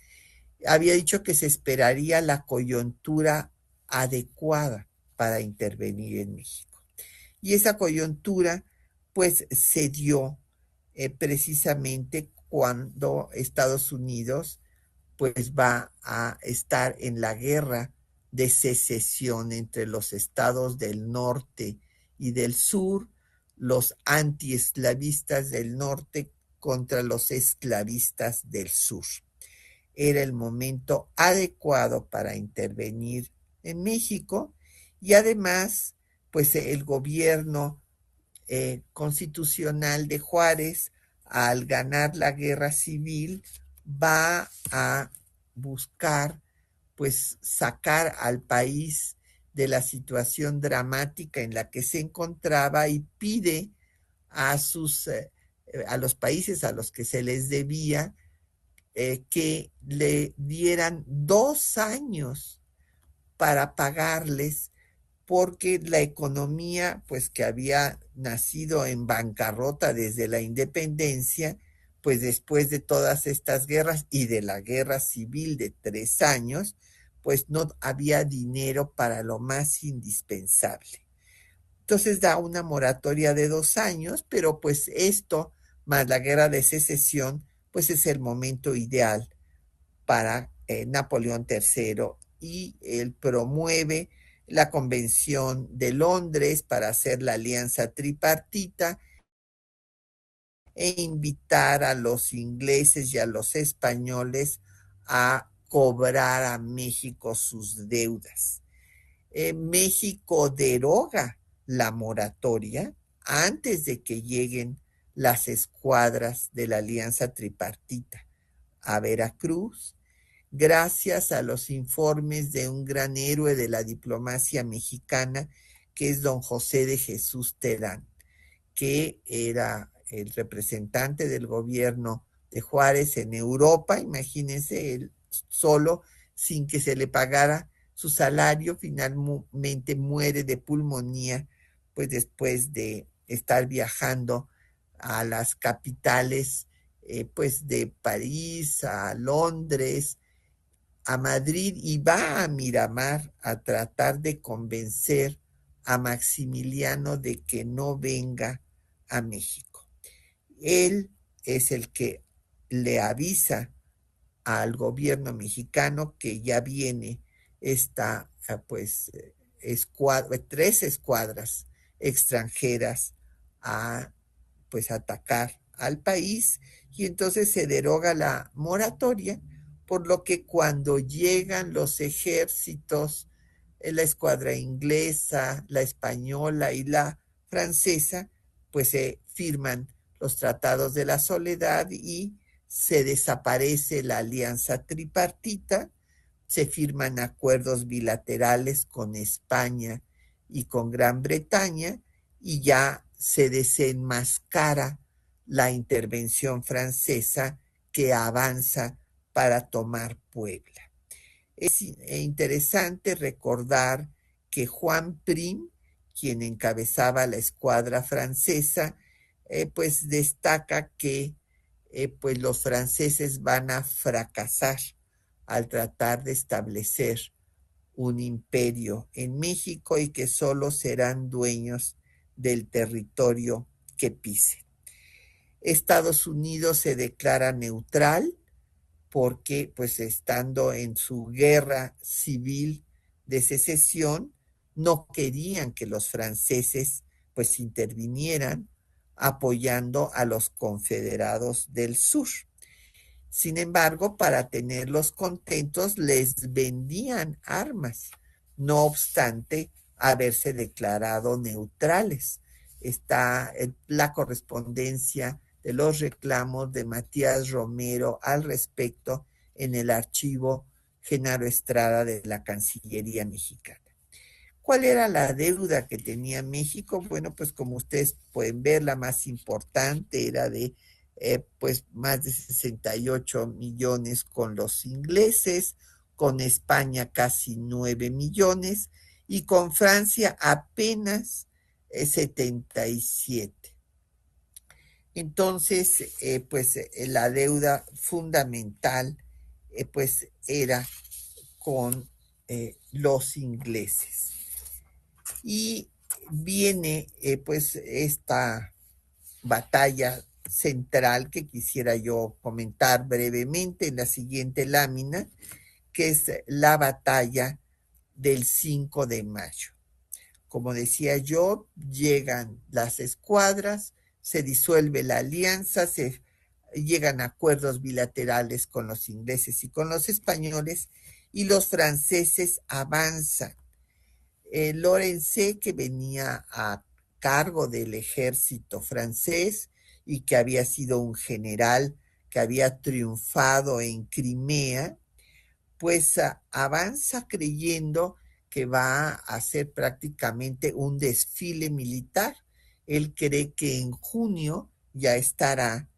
había dicho que se esperaría la coyuntura adecuada para intervenir en México. Y esa coyuntura pues se dio precisamente cuando Estados Unidos pues va a estar en la guerra de secesión entre los estados del norte y del sur, los antiesclavistas del norte contra los esclavistas del sur. Era el momento adecuado para intervenir en México y además, pues el gobierno constitucional de Juárez, al ganar la guerra civil, va a buscar pues sacar al país de la situación dramática en la que se encontraba y pide a a los países a los que se les debía que le dieran 2 años para pagarles, porque la economía, pues que había nacido en bancarrota desde la independencia, pues después de todas estas guerras y de la guerra civil de 3 años, pues no había dinero para lo más indispensable. Entonces da una moratoria de 2 años, pero pues esto, más la guerra de secesión, pues es el momento ideal para Napoleón III, y él promueve la Convención de Londres para hacer la alianza tripartita e invitar a los ingleses y a los españoles a cobrar a México sus deudas. México deroga la moratoria antes de que lleguen las escuadras de la alianza tripartita a Veracruz, gracias a los informes de un gran héroe de la diplomacia mexicana, que es don José de Jesús Terán, que era el representante del gobierno de Juárez en Europa. Imagínense, él solo, sin que se le pagara su salario, finalmente muere de pulmonía, pues después de estar viajando a las capitales, pues de París, a Londres, a Madrid, y va a Miramar a tratar de convencer a Maximiliano de que no venga a México. Él es el que le avisa al gobierno mexicano que ya viene esta, pues, 3 escuadras extranjeras a, pues, atacar al país, y entonces se deroga la moratoria, por lo que cuando llegan los ejércitos, la escuadra inglesa, la española y la francesa, pues se firman los tratados de la soledad y se desaparece la alianza tripartita, se firman acuerdos bilaterales con España y con Gran Bretaña, y ya se desenmascara la intervención francesa que avanza para tomar Puebla. Es interesante recordar que Juan Prim, quien encabezaba la escuadra francesa, pues destaca que pues los franceses van a fracasar al tratar de establecer un imperio en México y que solo serán dueños del territorio que pisen. Estados Unidos se declara neutral porque, pues, estando en su guerra civil de secesión, no querían que los franceses pues intervinieran apoyando a los confederados del sur. Sin embargo, para tenerlos contentos, les vendían armas, no obstante haberse declarado neutrales. está la correspondencia de los reclamos de Matías Romero al respecto en el archivo Genaro Estrada de la Cancillería Mexicana. ¿Cuál era la deuda que tenía México? Bueno, pues como ustedes pueden ver, la más importante era de pues más de 68 millones con los ingleses, con España casi 9 millones y con Francia apenas 77. Entonces, pues la deuda fundamental pues era con los ingleses. Y viene pues esta batalla central que quisiera yo comentar brevemente en la siguiente lámina, que es la batalla del 5 de mayo. Como decía yo, llegan las escuadras, se disuelve la alianza, se llegan a acuerdos bilaterales con los ingleses y con los españoles, y los franceses avanzan. Lorenzé, que venía a cargo del ejército francés y que había sido un general que había triunfado en Crimea, pues avanza creyendo que va a hacer prácticamente un desfile militar. Él cree que en junio ya estará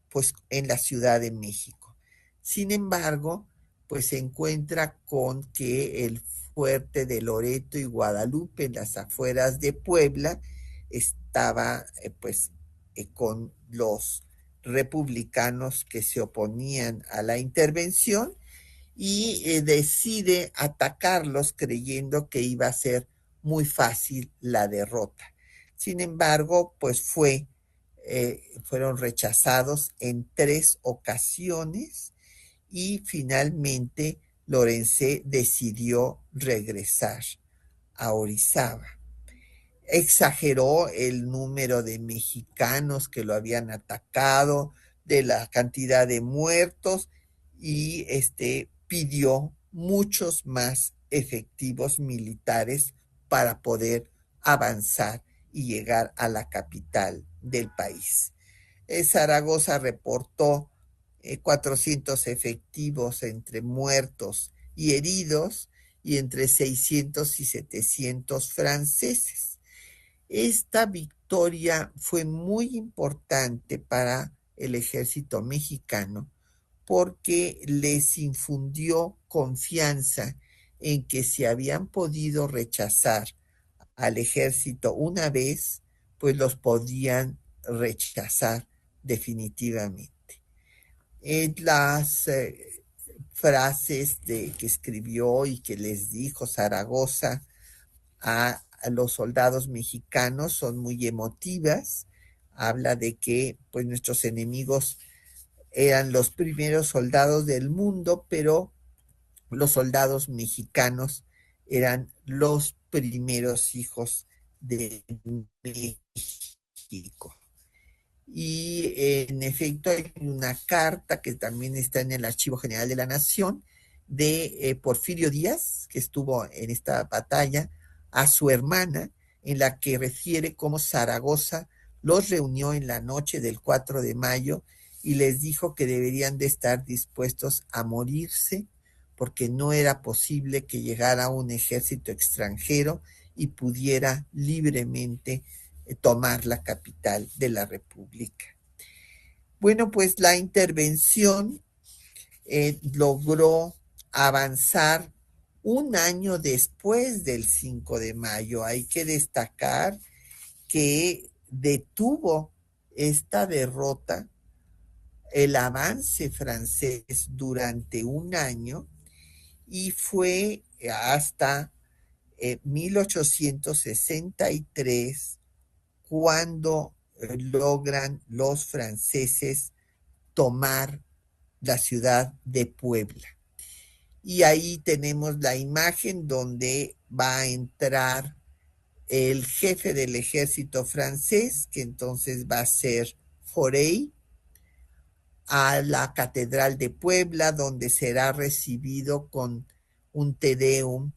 pues en la Ciudad de México. Sin embargo, pues se encuentra con que el fuerte de Loreto y Guadalupe en las afueras de Puebla estaba con los republicanos que se oponían a la intervención y decide atacarlos creyendo que iba a ser muy fácil la derrota. Sin embargo, pues fueron rechazados en 3 ocasiones y finalmente Lorenzé decidió regresar a Orizaba. Exageró el número de mexicanos que lo habían atacado, de la cantidad de muertos y pidió muchos más efectivos militares para poder avanzar y llegar a la capital del país. Zaragoza reportó 400 efectivos entre muertos y heridos y entre 600 y 700 franceses. Esta victoria fue muy importante para el ejército mexicano porque les infundió confianza en que si habían podido rechazar al ejército una vez, pues los podían rechazar definitivamente. Las frases que escribió y que les dijo Zaragoza a los soldados mexicanos son muy emotivas. Habla de que pues nuestros enemigos eran los primeros soldados del mundo, pero los soldados mexicanos eran los primeros hijos de México. Y en efecto hay una carta que también está en el Archivo General de la Nación de Porfirio Díaz, que estuvo en esta batalla, a su hermana, en la que refiere cómo Zaragoza los reunió en la noche del 4 de mayo y les dijo que deberían de estar dispuestos a morirse porque no era posible que llegara un ejército extranjero y pudiera libremente tomar la capital de la República. Bueno, pues la intervención logró avanzar un año después del 5 de mayo. Hay que destacar que detuvo esta derrota el avance francés durante un año y fue hasta 1863 cuando logran los franceses tomar la ciudad de Puebla. Y ahí tenemos la imagen donde va a entrar el jefe del ejército francés, que entonces va a ser Forey, a la Catedral de Puebla, donde será recibido con un Te Deum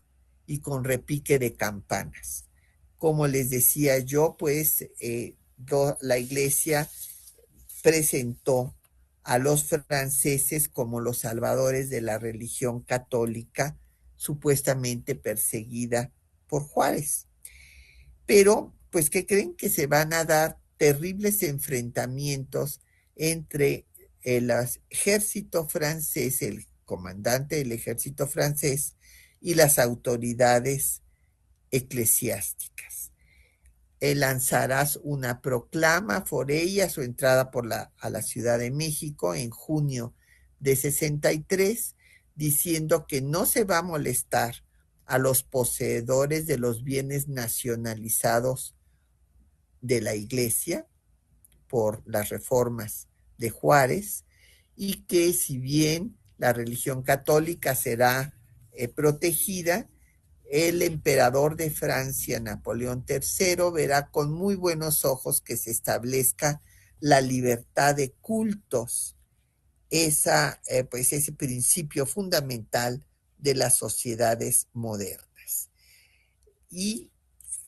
y con repique de campanas. Como les decía yo, pues la Iglesia presentó a los franceses como los salvadores de la religión católica, supuestamente perseguida por Juárez. Pero, pues, ¿qué creen? Que se van a dar terribles enfrentamientos entre el ejército francés, el comandante del ejército francés, y las autoridades eclesiásticas. Lanzarás una proclama Forey a su entrada a la Ciudad de México en junio de 63, diciendo que no se va a molestar a los poseedores de los bienes nacionalizados de la Iglesia por las reformas de Juárez, y que si bien la religión católica será protegida, el emperador de Francia, Napoleón III, verá con muy buenos ojos que se establezca la libertad de cultos, pues ese principio fundamental de las sociedades modernas. Y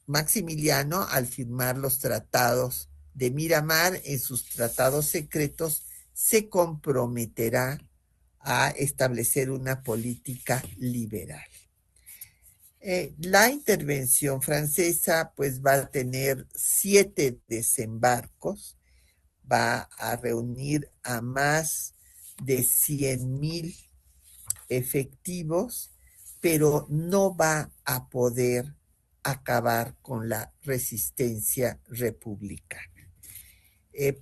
Maximiliano, al firmar los tratados de Miramar, en sus tratados secretos, se comprometerá a establecer una política liberal. La intervención francesa pues va a tener 7 desembarcos, va a reunir a más de 100,000 efectivos, pero no va a poder acabar con la resistencia republicana.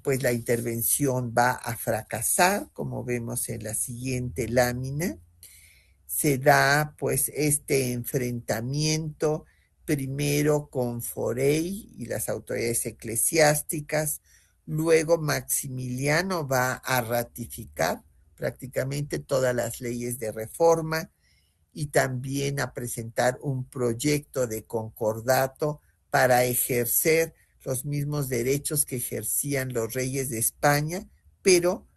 Pues la intervención va a fracasar, como vemos en la siguiente lámina. Se da pues este enfrentamiento primero con Forey y las autoridades eclesiásticas, luego Maximiliano va a ratificar prácticamente todas las leyes de reforma y también a presentar un proyecto de concordato para ejercer los mismos derechos que ejercían los reyes de España, pero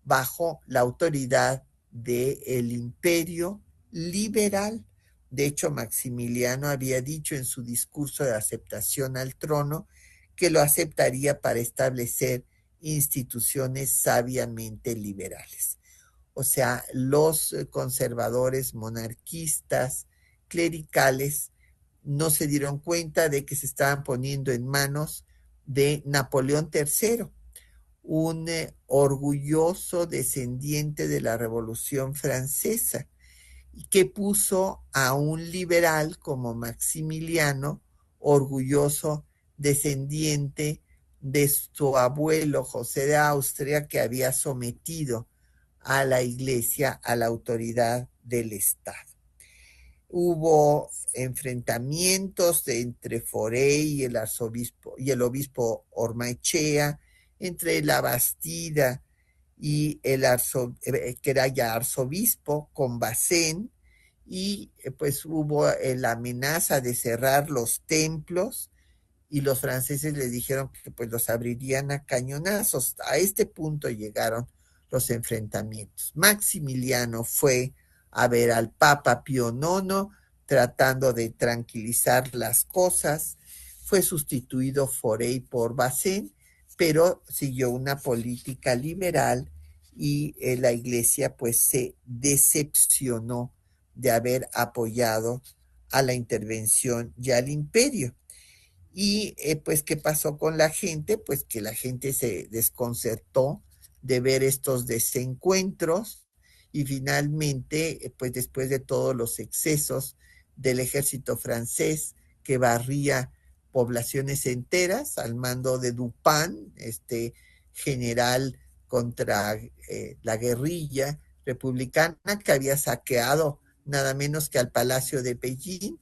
bajo la autoridad del imperio liberal. De hecho, Maximiliano había dicho en su discurso de aceptación al trono que lo aceptaría para establecer instituciones sabiamente liberales. O sea, los conservadores, monarquistas, clericales, no se dieron cuenta de que se estaban poniendo en manos de Napoleón III, un orgulloso descendiente de la Revolución Francesa, que puso a un liberal como Maximiliano, orgulloso descendiente de su abuelo José de Austria, que había sometido a la Iglesia a la autoridad del Estado. Hubo enfrentamientos entre Forey y el obispo Ormaechea, entre la Bastida y que era ya arzobispo, con Bazén, y pues hubo la amenaza de cerrar los templos, y los franceses le dijeron que pues los abrirían a cañonazos. A este punto llegaron los enfrentamientos. Maximiliano fue a ver al Papa Pío IX, tratando de tranquilizar las cosas. Fue sustituido Forey por Bazén, pero siguió una política liberal, y la Iglesia pues se decepcionó de haber apoyado a la intervención y al imperio. Y pues, ¿qué pasó con la gente? Pues que la gente se desconcertó de ver estos desencuentros, y finalmente, pues después de todos los excesos del ejército francés que barría poblaciones enteras al mando de Dupin, este general contra la guerrilla republicana que había saqueado nada menos que al Palacio de Beijing,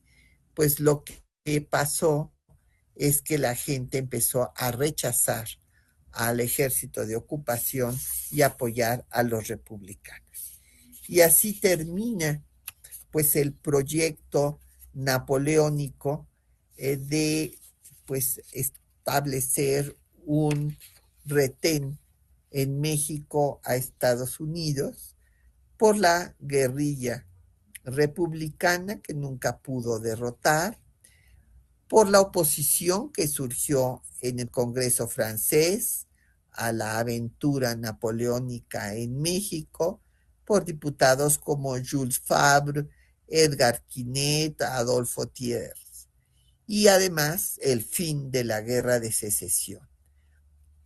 pues lo que pasó es que la gente empezó a rechazar al ejército de ocupación y apoyar a los republicanos. Y así termina pues el proyecto napoleónico de pues establecer un retén en México a Estados Unidos por la guerrilla republicana, que nunca pudo derrotar, por la oposición que surgió en el Congreso francés a la aventura napoleónica en México, por diputados como Jules Favre, Edgar Quinet, Adolfo Thiers, y además el fin de la Guerra de Secesión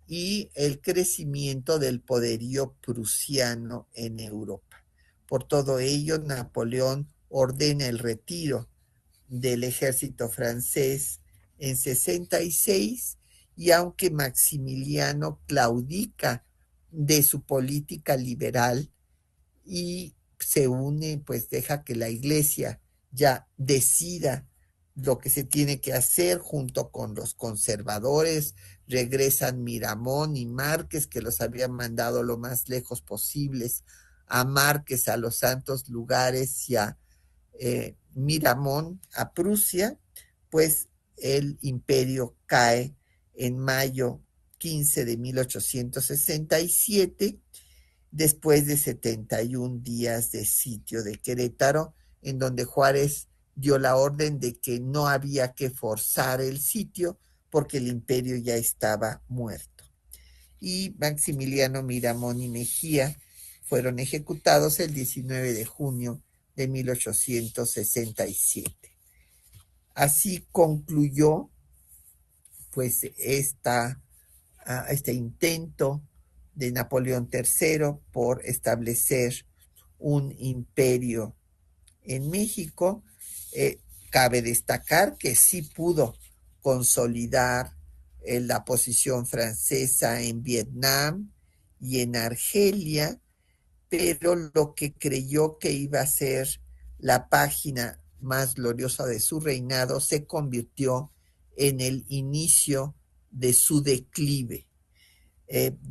y el crecimiento del poderío prusiano en Europa. Por todo ello, Napoleón ordena el retiro del ejército francés en 66 y aunque Maximiliano claudica de su política liberal y se une, pues deja que la iglesia ya decida lo que se tiene que hacer junto con los conservadores, regresan Miramón y Márquez, que los habían mandado lo más lejos posibles, a Márquez a los santos lugares y a Miramón a Prusia, pues el imperio cae en mayo 15 de 1867, después de 71 días de sitio de Querétaro, en donde Juárez dio la orden de que no había que forzar el sitio porque el imperio ya estaba muerto. Y Maximiliano Miramón y Mejía fueron ejecutados el 19 de junio de 1867. Así concluyó pues este intento de Napoleón III por establecer un imperio en México. Eh, Cabe destacar que sí pudo consolidar la posición francesa en Vietnam y en Argelia, pero lo que creyó que iba a ser la página más gloriosa de su reinado se convirtió en el inicio de su declive,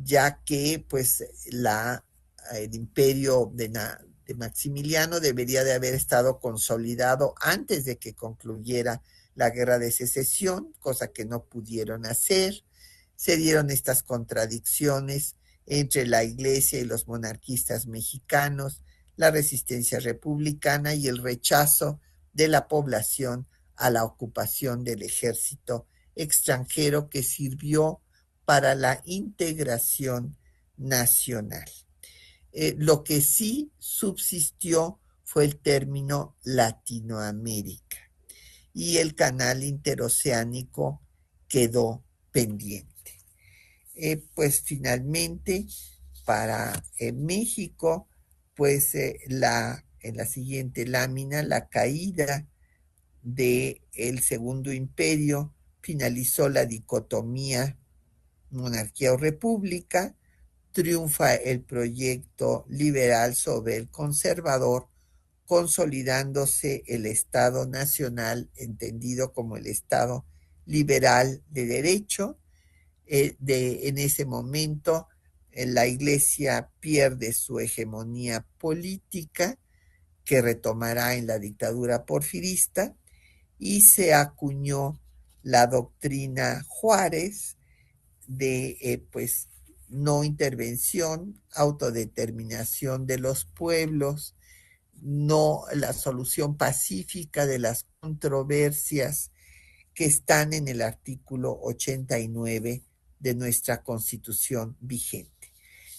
ya que pues el imperio de Maximiliano debería de haber estado consolidado antes de que concluyera la guerra de secesión, cosa que no pudieron hacer. Se dieron estas contradicciones entre la iglesia y los monarquistas mexicanos, la resistencia republicana y el rechazo de la población a la ocupación del ejército extranjero que sirvió para la integración nacional. Lo que sí subsistió fue el término Latinoamérica y el canal interoceánico quedó pendiente. Pues finalmente para México, pues en la siguiente lámina, la caída del Segundo Imperio finalizó la dicotomía monarquía o república, triunfa el proyecto liberal sobre el conservador, consolidándose el Estado nacional, entendido como el Estado liberal de derecho. En ese momento, la Iglesia pierde su hegemonía política, que retomará en la dictadura porfirista, y se acuñó la doctrina Juárez de pues no intervención, autodeterminación de los pueblos, no la solución pacífica de las controversias que están en el artículo 89 de nuestra Constitución vigente.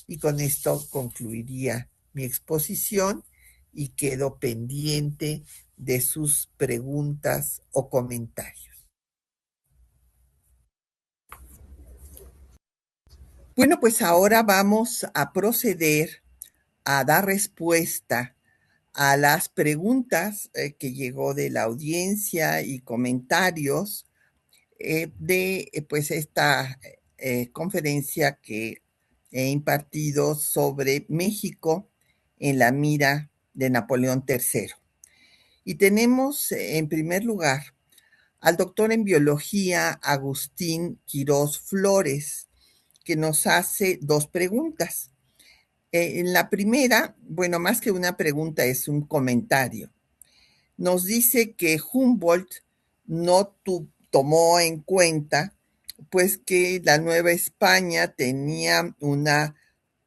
Y con esto concluiría mi exposición y quedo pendiente de sus preguntas o comentarios. Bueno, pues ahora vamos a proceder a dar respuesta a las preguntas que llegó de la audiencia y comentarios de pues esta conferencia que he impartido sobre México en la mira de Napoleón III. Y tenemos en primer lugar al doctor en biología Agustín Quirós Flores, que nos hace dos preguntas. En la primera, bueno, más que una pregunta, es un comentario. Nos dice que Humboldt no tomó en cuenta, pues que la Nueva España tenía una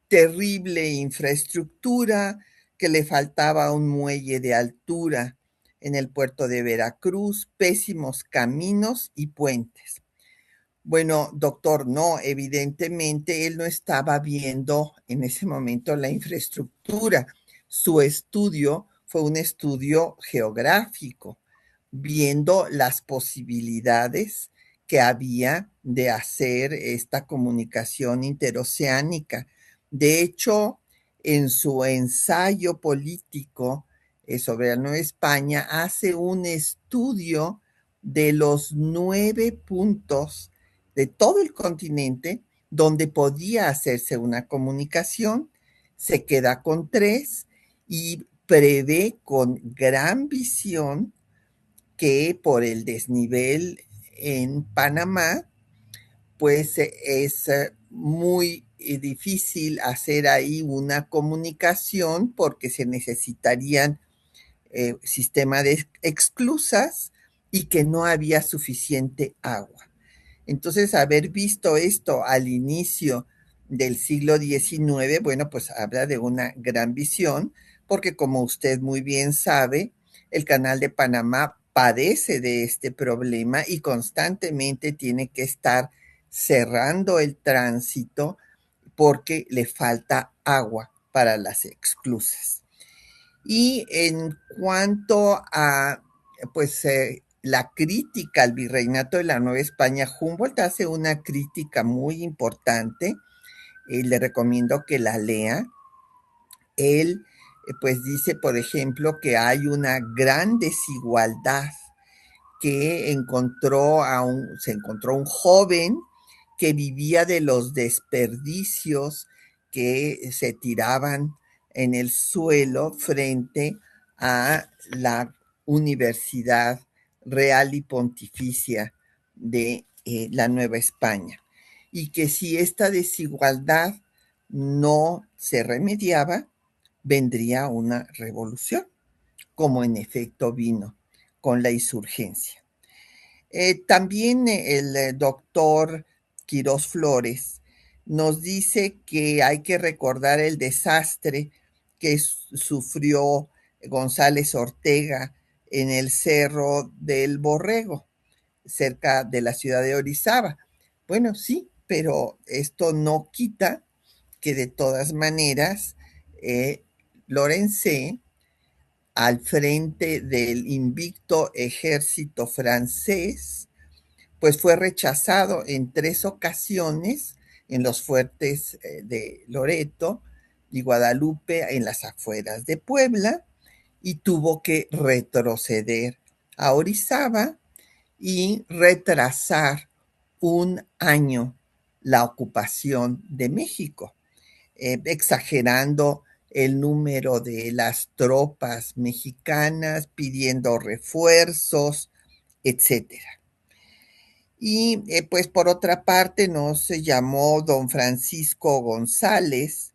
terrible infraestructura, que le faltaba un muelle de altura en el puerto de Veracruz, pésimos caminos y puentes. Bueno, doctor, no, evidentemente él no estaba viendo en ese momento la infraestructura. Su estudio fue un estudio geográfico, viendo las posibilidades que había de hacer esta comunicación interoceánica. De hecho, en su ensayo político sobre la Nueva España, hace un estudio de los 9 puntos de todo el continente donde podía hacerse una comunicación, se queda con 3 y prevé con gran visión que por el desnivel en Panamá, pues es muy difícil hacer ahí una comunicación porque se necesitarían sistema de esclusas y que no había suficiente agua. Entonces, haber visto esto al inicio del siglo XIX, bueno, pues habla de una gran visión, porque como usted muy bien sabe, el Canal de Panamá padece de este problema y constantemente tiene que estar cerrando el tránsito porque le falta agua para las esclusas. Y en cuanto a, pues, la crítica al virreinato de la Nueva España, Humboldt hace una crítica muy importante, le recomiendo que la lea. Él, pues, dice, por ejemplo, que hay una gran desigualdad, que se encontró un joven que vivía de los desperdicios que se tiraban en el suelo frente a la Universidad Real y Pontificia de la Nueva España. Y que si esta desigualdad no se remediaba, vendría una revolución, como en efecto vino con la insurgencia. También el doctor Quirós Flores nos dice que hay que recordar el desastre que sufrió González Ortega en el Cerro del Borrego, cerca de la ciudad de Orizaba. Bueno, sí, pero esto no quita que de todas maneras Lorenzé, al frente del invicto ejército francés, pues fue rechazado en 3 ocasiones en los fuertes de Loreto y Guadalupe, en las afueras de Puebla, y tuvo que retroceder a Orizaba y retrasar 1 año la ocupación de México, exagerando el número de las tropas mexicanas, pidiendo refuerzos, etcétera. Y pues por otra parte nos llamó don Francisco González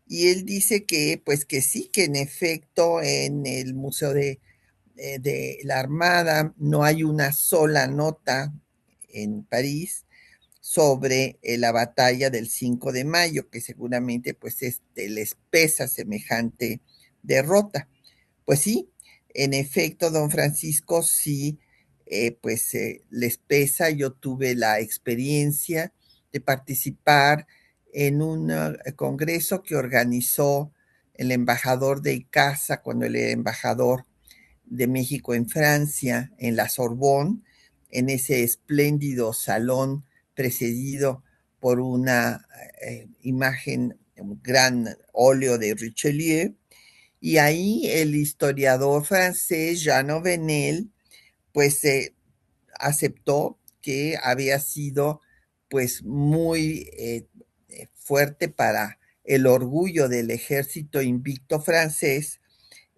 y él dice que pues que sí, que en efecto en el Museo de la Armada no hay una sola nota en París sobre la batalla del 5 de mayo, que seguramente pues les pesa semejante derrota. Pues sí, en efecto, don Francisco, sí, pues les pesa. Yo tuve la experiencia de participar en un congreso que organizó el embajador de Icaza cuando él era embajador de México en Francia, en la Sorbonne, en ese espléndido salón precedido por una imagen, un gran óleo de Richelieu, y ahí el historiador francés Jean Nouvenel, pues aceptó que había sido pues muy fuerte para el orgullo del ejército invicto francés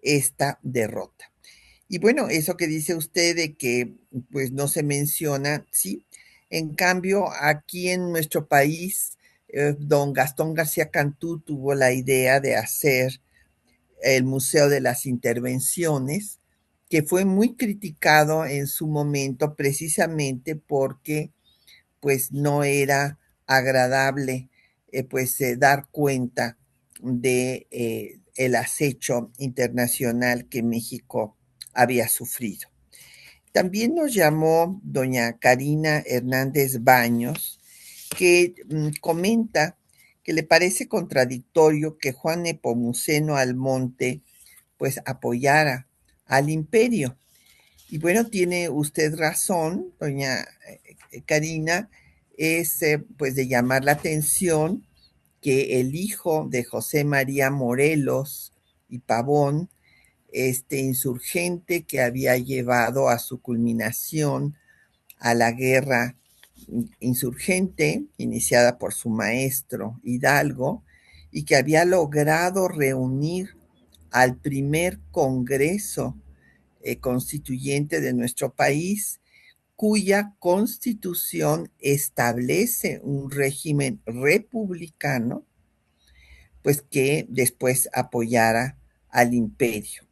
esta derrota. Y bueno, eso que dice usted de que pues no se menciona, sí. En cambio, aquí en nuestro país, don Gastón García Cantú tuvo la idea de hacer el Museo de las Intervenciones, que fue muy criticado en su momento precisamente porque pues no era agradable dar cuenta de el acecho internacional que México había sufrido. También nos llamó doña Karina Hernández Baños, que comenta que le parece contradictorio que Juan Nepomuceno Almonte pues apoyara al imperio. Y bueno, tiene usted razón, doña Karina, es pues de llamar la atención que el hijo de José María Morelos y Pavón, este insurgente que había llevado a su culminación a la guerra insurgente iniciada por su maestro Hidalgo y que había logrado reunir al primer Congreso constituyente de nuestro país, cuya constitución establece un régimen republicano, pues que después apoyara al imperio.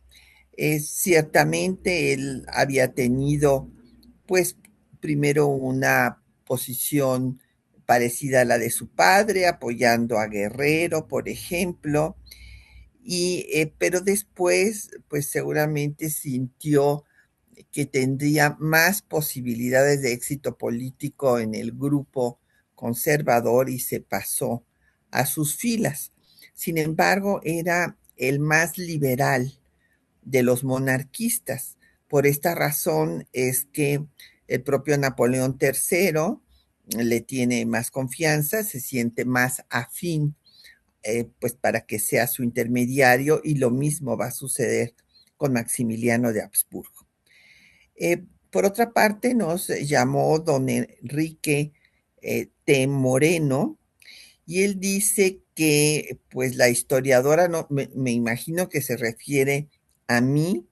Ciertamente él había tenido, pues, primero una posición parecida a la de su padre, apoyando a Guerrero, por ejemplo, pero después, pues seguramente sintió que tendría más posibilidades de éxito político en el grupo conservador y se pasó a sus filas. Sin embargo, era el más liberal de los monarquistas. Por esta razón es que el propio Napoleón III le tiene más confianza, se siente más afín, pues para que sea su intermediario, y lo mismo va a suceder con Maximiliano de Habsburgo. Por otra parte, nos llamó don Enrique T. Moreno, y él dice que pues la historiadora, no, me imagino que se refiere a mí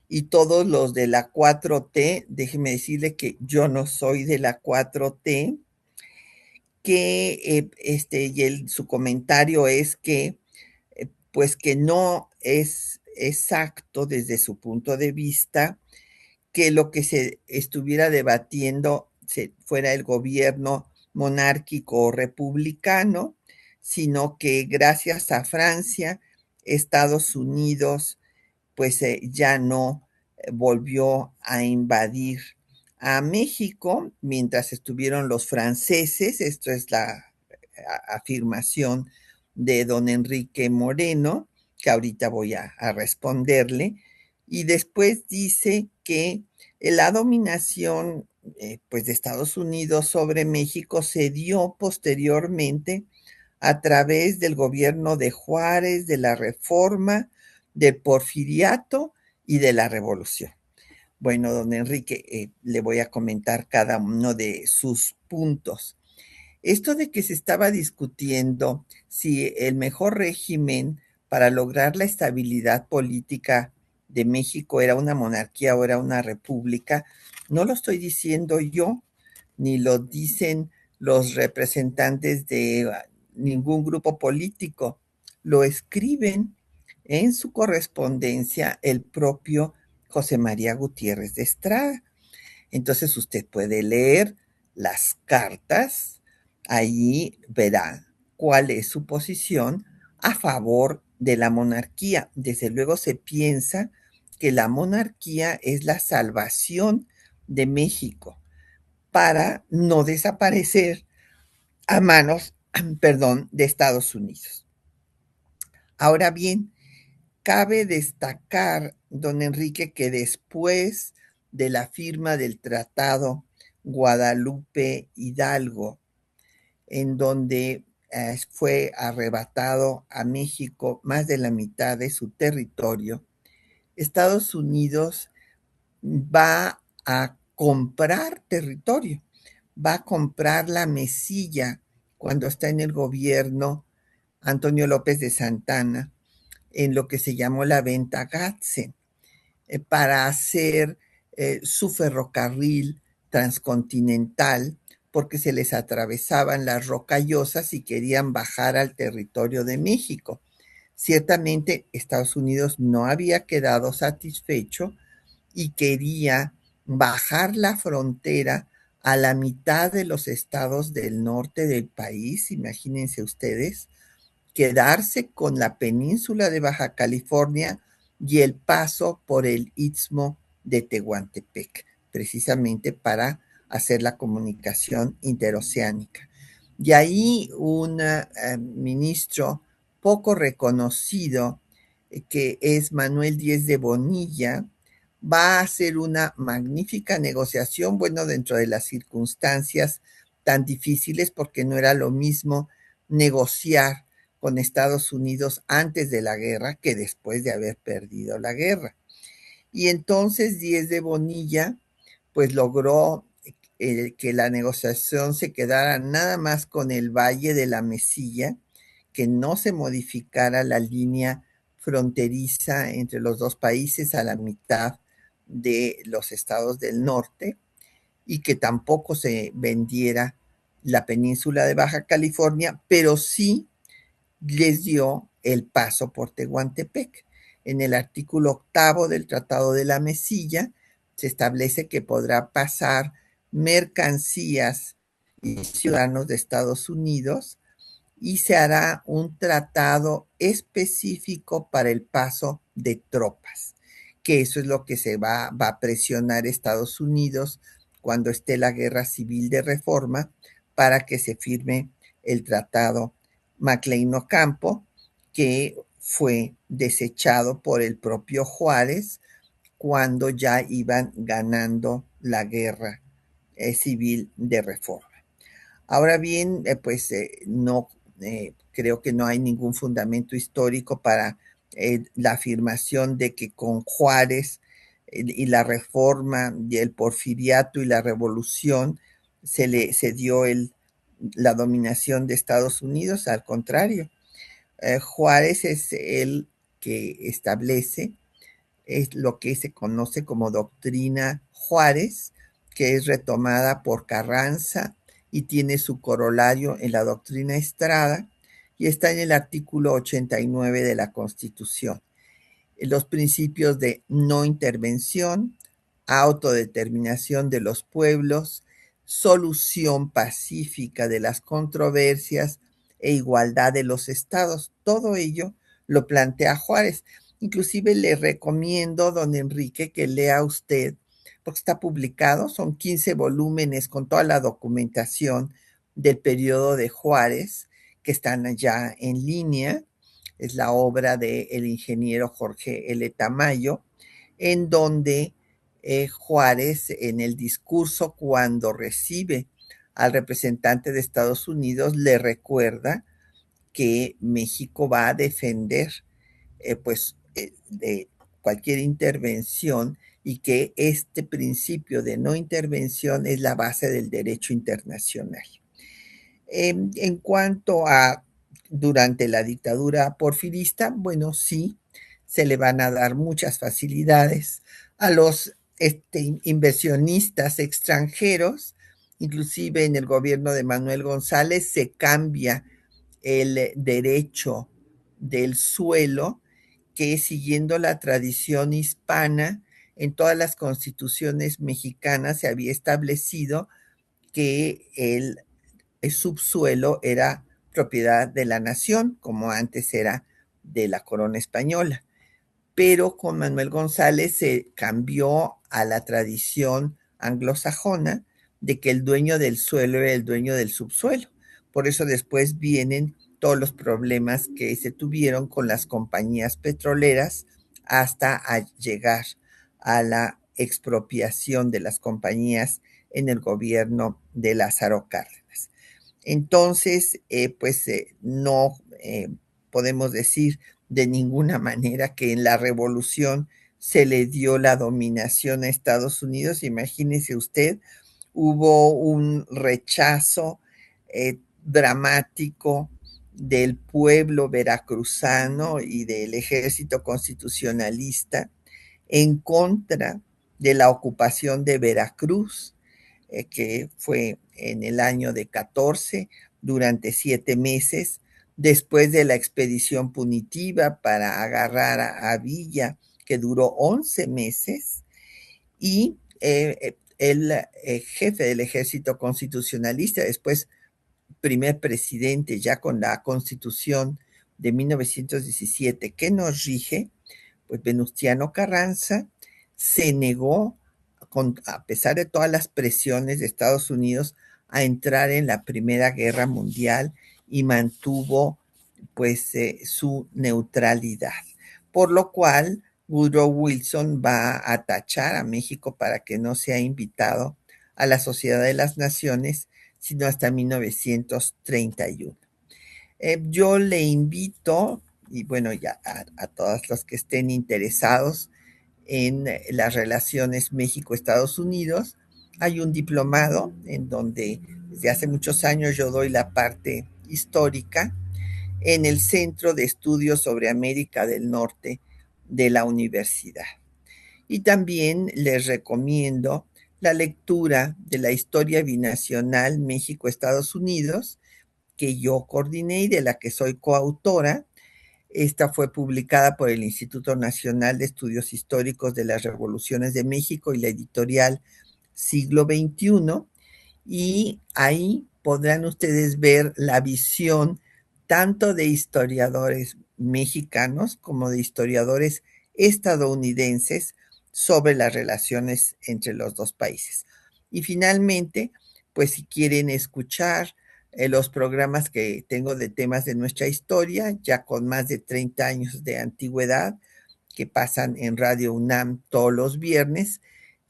y todos los de la 4T, déjeme decirle que yo no soy de la 4T, que su comentario es que pues que no es exacto desde su punto de vista que lo que se estuviera debatiendo fuera el gobierno monárquico o republicano, sino que gracias a Francia, Estados Unidos pues ya no volvió a invadir a México mientras estuvieron los franceses. Esto es la afirmación de don Enrique Moreno, que ahorita voy a responderle. Y después dice que la dominación pues de Estados Unidos sobre México se dio posteriormente a través del gobierno de Juárez, de la Reforma, del Porfiriato y de la Revolución. Bueno, don Enrique, le voy a comentar cada uno de sus puntos. Esto de que se estaba discutiendo si el mejor régimen para lograr la estabilidad política de México era una monarquía o era una república, no lo estoy diciendo yo, ni lo dicen los representantes de ningún grupo político. Lo escriben en su correspondencia el propio José María Gutiérrez de Estrada. Entonces usted puede leer las cartas, allí verá cuál es su posición a favor de la monarquía. Desde luego se piensa que la monarquía es la salvación de México para no desaparecer a manos, perdón, de Estados Unidos. Ahora bien, cabe destacar, don Enrique, que después de la firma del Tratado Guadalupe Hidalgo, en donde fue arrebatado a México más de la mitad de su territorio, Estados Unidos va a comprar territorio, va a comprar la Mesilla cuando está en el gobierno Antonio López de Santana, en lo que se llamó la venta Gatzen, para hacer su ferrocarril transcontinental, porque se les atravesaban las rocallosas y querían bajar al territorio de México. Ciertamente Estados Unidos no había quedado satisfecho y quería bajar la frontera a la mitad de los estados del norte del país, imagínense ustedes, quedarse con la península de Baja California y el paso por el Istmo de Tehuantepec, precisamente para hacer la comunicación interoceánica. Y ahí un ministro poco reconocido, que es Manuel Díez de Bonilla, va a hacer una magnífica negociación, bueno, dentro de las circunstancias tan difíciles, porque no era lo mismo negociar con Estados Unidos antes de la guerra que después de haber perdido la guerra. Y entonces Díez de Bonilla pues logró que la negociación se quedara nada más con el Valle de la Mesilla, que no se modificara la línea fronteriza entre los dos países a la mitad de los estados del norte, y que tampoco se vendiera la península de Baja California, pero sí les dio el paso por Tehuantepec. En el artículo octavo del Tratado de la Mesilla se establece que podrá pasar mercancías y ciudadanos de Estados Unidos, y se hará un tratado específico para el paso de tropas, que eso es lo que va a presionar Estados Unidos cuando esté la guerra civil de reforma, para que se firme el tratado McLean Ocampo, que fue desechado por el propio Juárez cuando ya iban ganando la guerra civil de reforma. Ahora bien, pues no creo que no hay ningún fundamento histórico para la afirmación de que con Juárez y la reforma y el porfiriato y la revolución se dio la dominación de Estados Unidos. Al contrario, Juárez es el que establece, es lo que se conoce como doctrina Juárez, que es retomada por Carranza y tiene su corolario en la doctrina Estrada, y está en el artículo 89 de la Constitución. Los principios de no intervención, autodeterminación de los pueblos, solución pacífica de las controversias e igualdad de los estados. Todo ello lo plantea Juárez. Inclusive le recomiendo, don Enrique, que lea usted, porque está publicado, son 15 volúmenes con toda la documentación del periodo de Juárez, que están allá en línea. Es la obra del ingeniero Jorge L. Tamayo, en donde Juárez, en el discurso cuando recibe al representante de Estados Unidos, le recuerda que México va a defender de cualquier intervención, y que este principio de no intervención es la base del derecho internacional. En cuanto a durante la dictadura porfirista, bueno, sí, se le van a dar muchas facilidades a los inversionistas extranjeros. Inclusive en el gobierno de Manuel González se cambia el derecho del suelo, que siguiendo la tradición hispana, en todas las constituciones mexicanas se había establecido que el subsuelo era propiedad de la nación, como antes era de la corona española. Pero con Manuel González se cambió a la tradición anglosajona de que el dueño del suelo era el dueño del subsuelo. Por eso después vienen todos los problemas que se tuvieron con las compañías petroleras, hasta llegar a la expropiación de las compañías en el gobierno de Lázaro Cárdenas. Entonces, no podemos decir de ninguna manera que en la revolución se le dio la dominación a Estados Unidos. Imagínese usted, hubo un rechazo dramático del pueblo veracruzano y del ejército constitucionalista en contra de la ocupación de Veracruz, que fue en el año de 14, durante 7 meses, después de la expedición punitiva para agarrar a Villa, que duró 11 meses, y el jefe del ejército constitucionalista, después primer presidente ya con la constitución de 1917 que nos rige, pues Venustiano Carranza se negó, a pesar de todas las presiones de Estados Unidos, a entrar en la Primera Guerra Mundial y mantuvo pues su neutralidad. Por lo cual, Woodrow Wilson va a tachar a México para que no sea invitado a la Sociedad de las Naciones, sino hasta 1931. Yo le invito, y bueno, ya a todos los que estén interesados en las relaciones México-Estados Unidos, hay un diplomado en donde desde hace muchos años yo doy la parte histórica en el Centro de Estudios sobre América del Norte de la universidad. Y también les recomiendo la lectura de la historia binacional México-Estados Unidos, que yo coordiné y de la que soy coautora. Esta fue publicada por el Instituto Nacional de Estudios Históricos de las Revoluciones de México y la editorial Siglo XXI, y ahí podrán ustedes ver la visión tanto de historiadores mexicanos como de historiadores estadounidenses sobre las relaciones entre los dos países. Y finalmente, pues si quieren escuchar los programas que tengo de temas de nuestra historia, ya con más de 30 años de antigüedad, que pasan en Radio UNAM todos los viernes,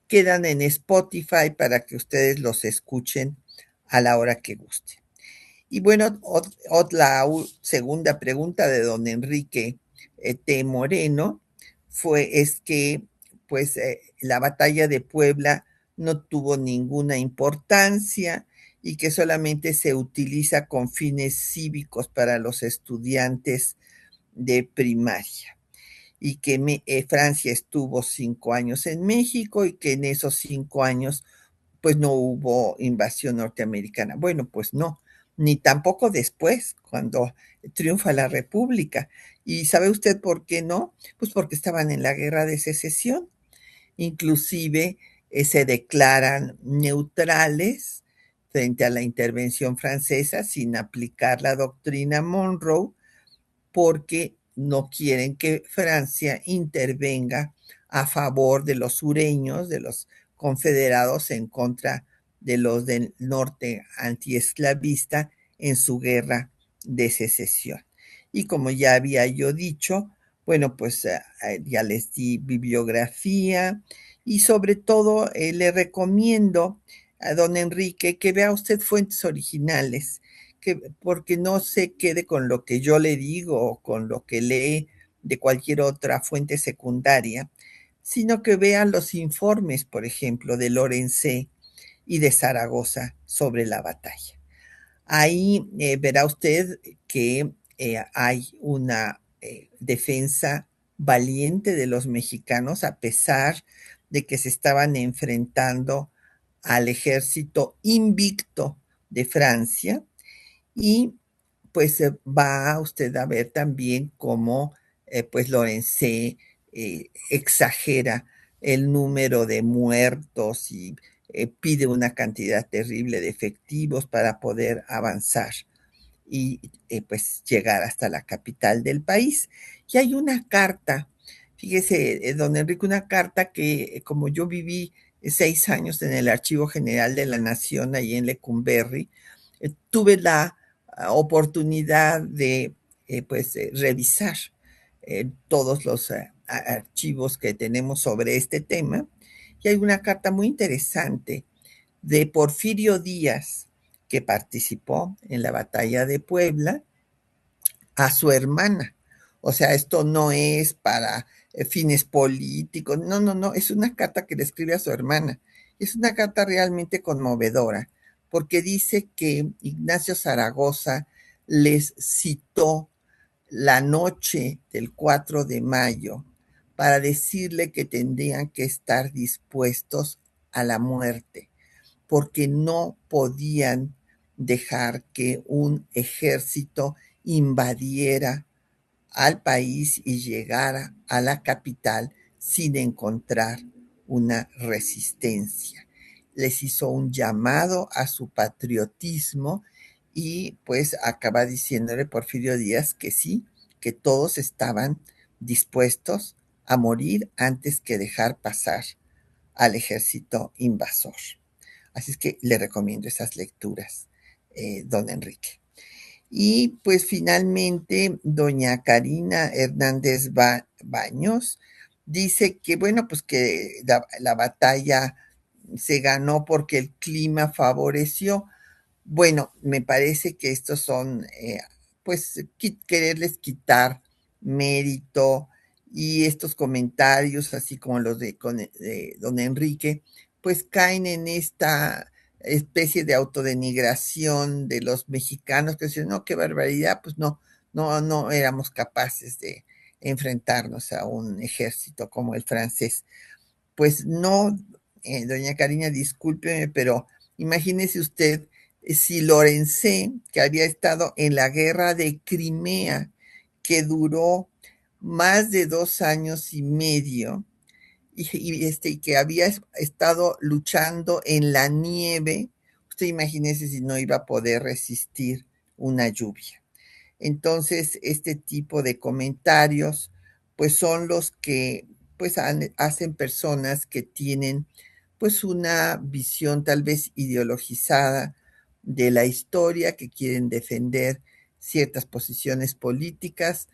quedan en Spotify para que ustedes los escuchen a la hora que guste. Y bueno, la segunda pregunta de don Enrique T. Moreno es que pues la batalla de Puebla no tuvo ninguna importancia y que solamente se utiliza con fines cívicos para los estudiantes de primaria, y que Francia estuvo 5 años en México y que en esos 5 años pues no hubo invasión norteamericana. Bueno, pues no, ni tampoco después, cuando triunfa la República. ¿Y sabe usted por qué no? Pues porque estaban en la guerra de secesión. Inclusive se declaran neutrales frente a la intervención francesa sin aplicar la doctrina Monroe, porque no quieren que Francia intervenga a favor de los sureños, de los confederados, en contra de los del norte antiesclavista en su guerra de secesión. Y como ya había yo dicho, bueno, pues ya les di bibliografía, y sobre todo le recomiendo a don Enrique que vea usted fuentes originales, porque no se quede con lo que yo le digo o con lo que lee de cualquier otra fuente secundaria, sino que vean los informes, por ejemplo, de Lorenzé y de Zaragoza sobre la batalla. Ahí verá usted que hay una defensa valiente de los mexicanos, a pesar de que se estaban enfrentando al ejército invicto de Francia. Y pues va usted a ver también cómo pues Lorenzé exagera el número de muertos y pide una cantidad terrible de efectivos para poder avanzar y pues llegar hasta la capital del país. Y hay una carta, fíjese, don Enrique, una carta que como yo viví 6 años en el Archivo General de la Nación, ahí en Lecumberri, tuve la oportunidad de pues revisar todos los archivos que tenemos sobre este tema, y hay una carta muy interesante de Porfirio Díaz, que participó en la batalla de Puebla, a su hermana. O sea, esto no es para fines políticos, no, no, no, es una carta que le escribe a su hermana. Es una carta realmente conmovedora, porque dice que Ignacio Zaragoza les citó la noche del 4 de mayo para decirle que tendrían que estar dispuestos a la muerte, porque no podían dejar que un ejército invadiera al país y llegara a la capital sin encontrar una resistencia. Les hizo un llamado a su patriotismo, y pues acaba diciéndole Porfirio Díaz que sí, que todos estaban dispuestos a morir antes que dejar pasar al ejército invasor. Así es que le recomiendo esas lecturas, don Enrique. Y pues finalmente, doña Karina Hernández Baños dice que, bueno, pues que la batalla se ganó porque el clima favoreció. Bueno, me parece que estos son, pues, quererles quitar mérito, y estos comentarios, así como los de don Enrique, pues caen en esta especie de autodenigración de los mexicanos que dicen, no, qué barbaridad, pues no, no éramos capaces de enfrentarnos a un ejército como el francés. Pues no, doña Karina, discúlpeme, pero imagínese usted si Lorenzé, que había estado en la guerra de Crimea, que duró más de 2 años y medio, y que había estado luchando en la nieve, usted imagínese si no iba a poder resistir una lluvia. Entonces, este tipo de comentarios, pues son los que pues hacen personas que tienen pues una visión tal vez ideologizada de la historia, que quieren defender ciertas posiciones políticas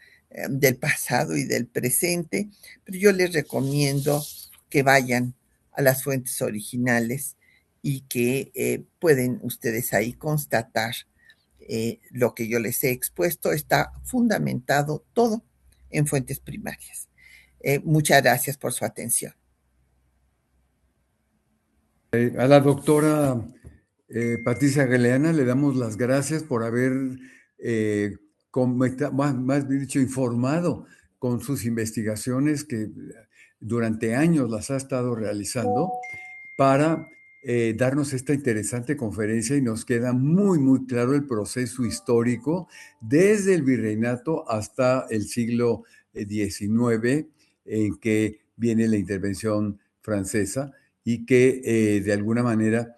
del pasado y del presente, pero yo les recomiendo que vayan a las fuentes originales y que pueden ustedes ahí constatar lo que yo les he expuesto está fundamentado todo en fuentes primarias. Muchas gracias por su atención. A la doctora Patricia Galeana le damos las gracias por haber, más bien dicho, informado con sus investigaciones que durante años las ha estado realizando para darnos esta interesante conferencia, y nos queda muy, muy claro el proceso histórico desde el virreinato hasta el siglo XIX, en que viene la intervención francesa y que de alguna manera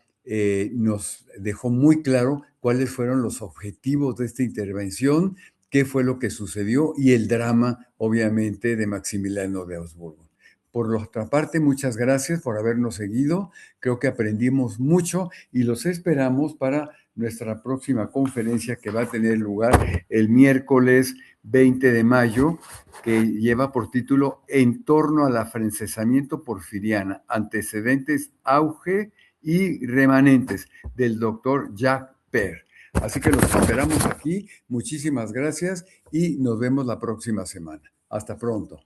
nos dejó muy claro cuáles fueron los objetivos de esta intervención, qué fue lo que sucedió y el drama, obviamente, de Maximiliano de Habsburgo. Por otra parte, muchas gracias por habernos seguido. Creo que aprendimos mucho y los esperamos para nuestra próxima conferencia, que va a tener lugar el miércoles 20 de mayo, que lleva por título En torno al afrancesamiento porfiriana, antecedentes, auge y remanentes, del doctor Jacques Père. Así que los esperamos aquí. Muchísimas gracias y nos vemos la próxima semana. Hasta pronto.